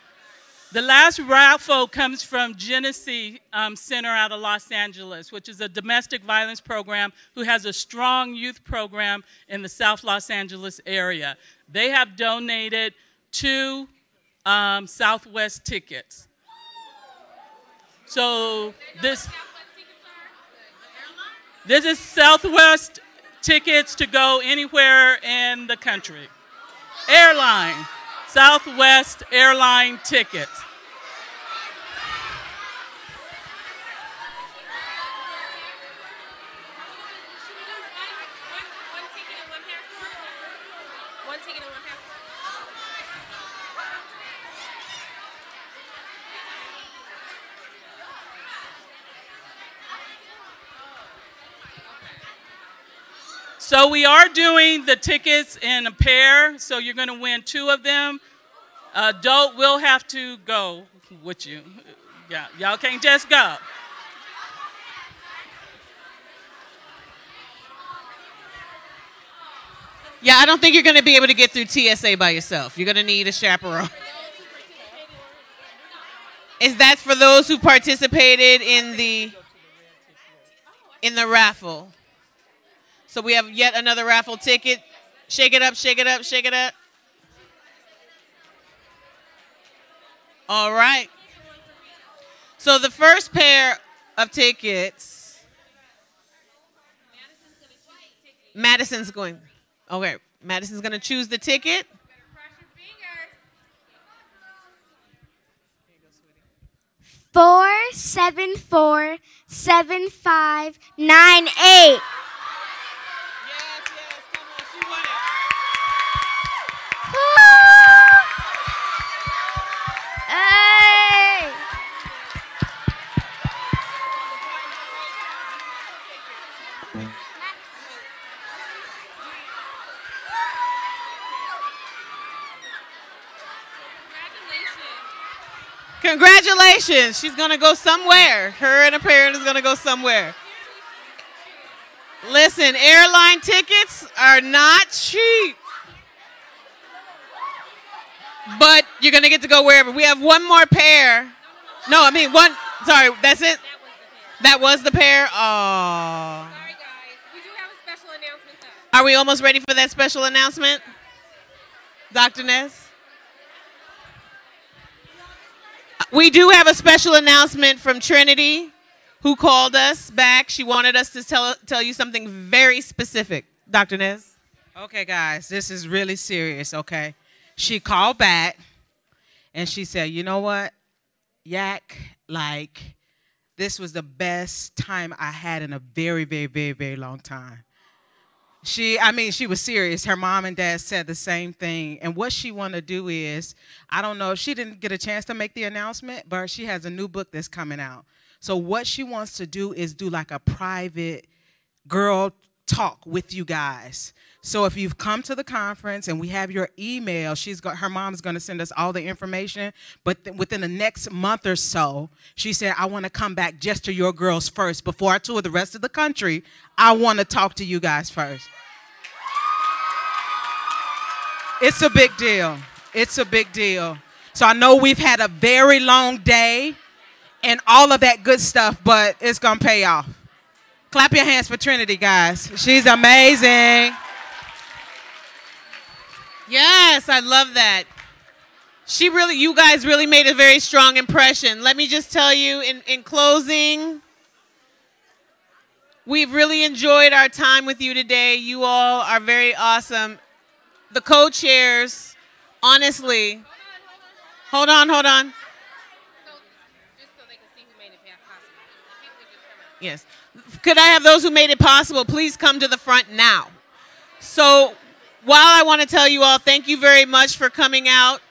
the last raffle comes from Genesee Center out of Los Angeles, which is a domestic violence program who has a strong youth program in the South Los Angeles area. They have donated 2 Southwest tickets. So this is Southwest tickets to go anywhere in the country. Airline, Southwest airline tickets. So we are doing the tickets in a pair, so you're going to win 2 of them. Adult will have to go with you. Yeah, y'all can't just go. Yeah, I don't think you're going to be able to get through TSA by yourself. You're going to need a chaperone. Is that for those who participated in the raffle? So we have yet another raffle ticket. Shake it up, shake it up, shake it up. All right. So the first pair of tickets, Madison's going. Okay, Madison's going to choose the ticket. 4747598. Hey! Congratulations. She's going to go somewhere. Her and her parent is going to go somewhere. Listen, airline tickets are not cheap. But you're going to get to go wherever. We have one more pair. No, I mean one. Sorry, that's it? That was the pair? Oh. Sorry, guys. We do have a special announcement, though. Are we almost ready for that special announcement? Dr. Ness? We do have a special announcement from Trinity, who called us back. She wanted us to tell you something very specific. Dr. Ness? Okay, guys, this is really serious, okay? She called back and she said, you know what, Yak, like, this was the best time I had in a very, very, very, very long time. She was serious. Her mom and dad said the same thing. And what she want to do is, I don't know if she didn't get a chance to make the announcement, but she has a new book that's coming out. So what she wants to do is do like a private girl talk with you guys. So if you've come to the conference and we have your email, her mom's going to send us all the information. But within the next month or so, she said, I want to come back just to your girls first. Before I tour the rest of the country, I want to talk to you guys first. It's a big deal. It's a big deal. So I know we've had a very long day and all of that good stuff, but it's going to pay off. Clap your hands for Trinity, guys. She's amazing. Yes, I love that. You guys really made a very strong impression. Let me just tell you in closing, we've really enjoyed our time with you today. You all are very awesome. The co-chairs, honestly. Hold on. Yes. Could I have those who made it possible, please come to the front now. So while I want to tell you all, thank you very much for coming out.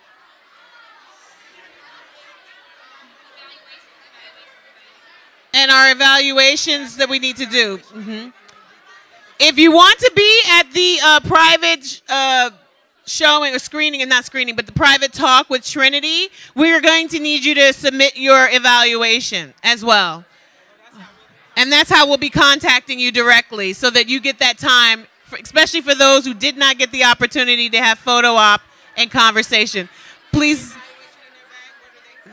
And our evaluations that we need to do. If you want to be at the private showing or screening, and not screening, but the private talk with Trinity, we are going to need you to submit your evaluation as well. And that's how we'll be contacting you directly so that you get that time, especially for those who did not get the opportunity to have photo op and conversation. Please,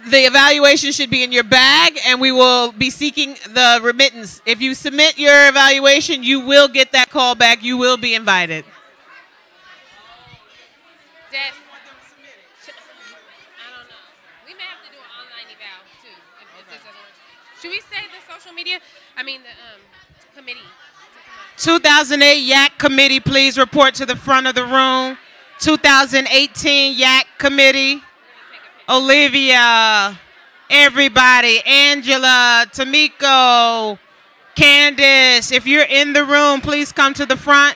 the evaluation should be in your bag, and we will be seeking the remittance. If you submit your evaluation, you will get that call back. You will be invited. Should we say the social media? The committee. 2008 Yak Committee, please report to the front of the room. 2018 Yak Committee. Olivia, everybody, Angela, Tamiko, Candace, if you're in the room, please come to the front.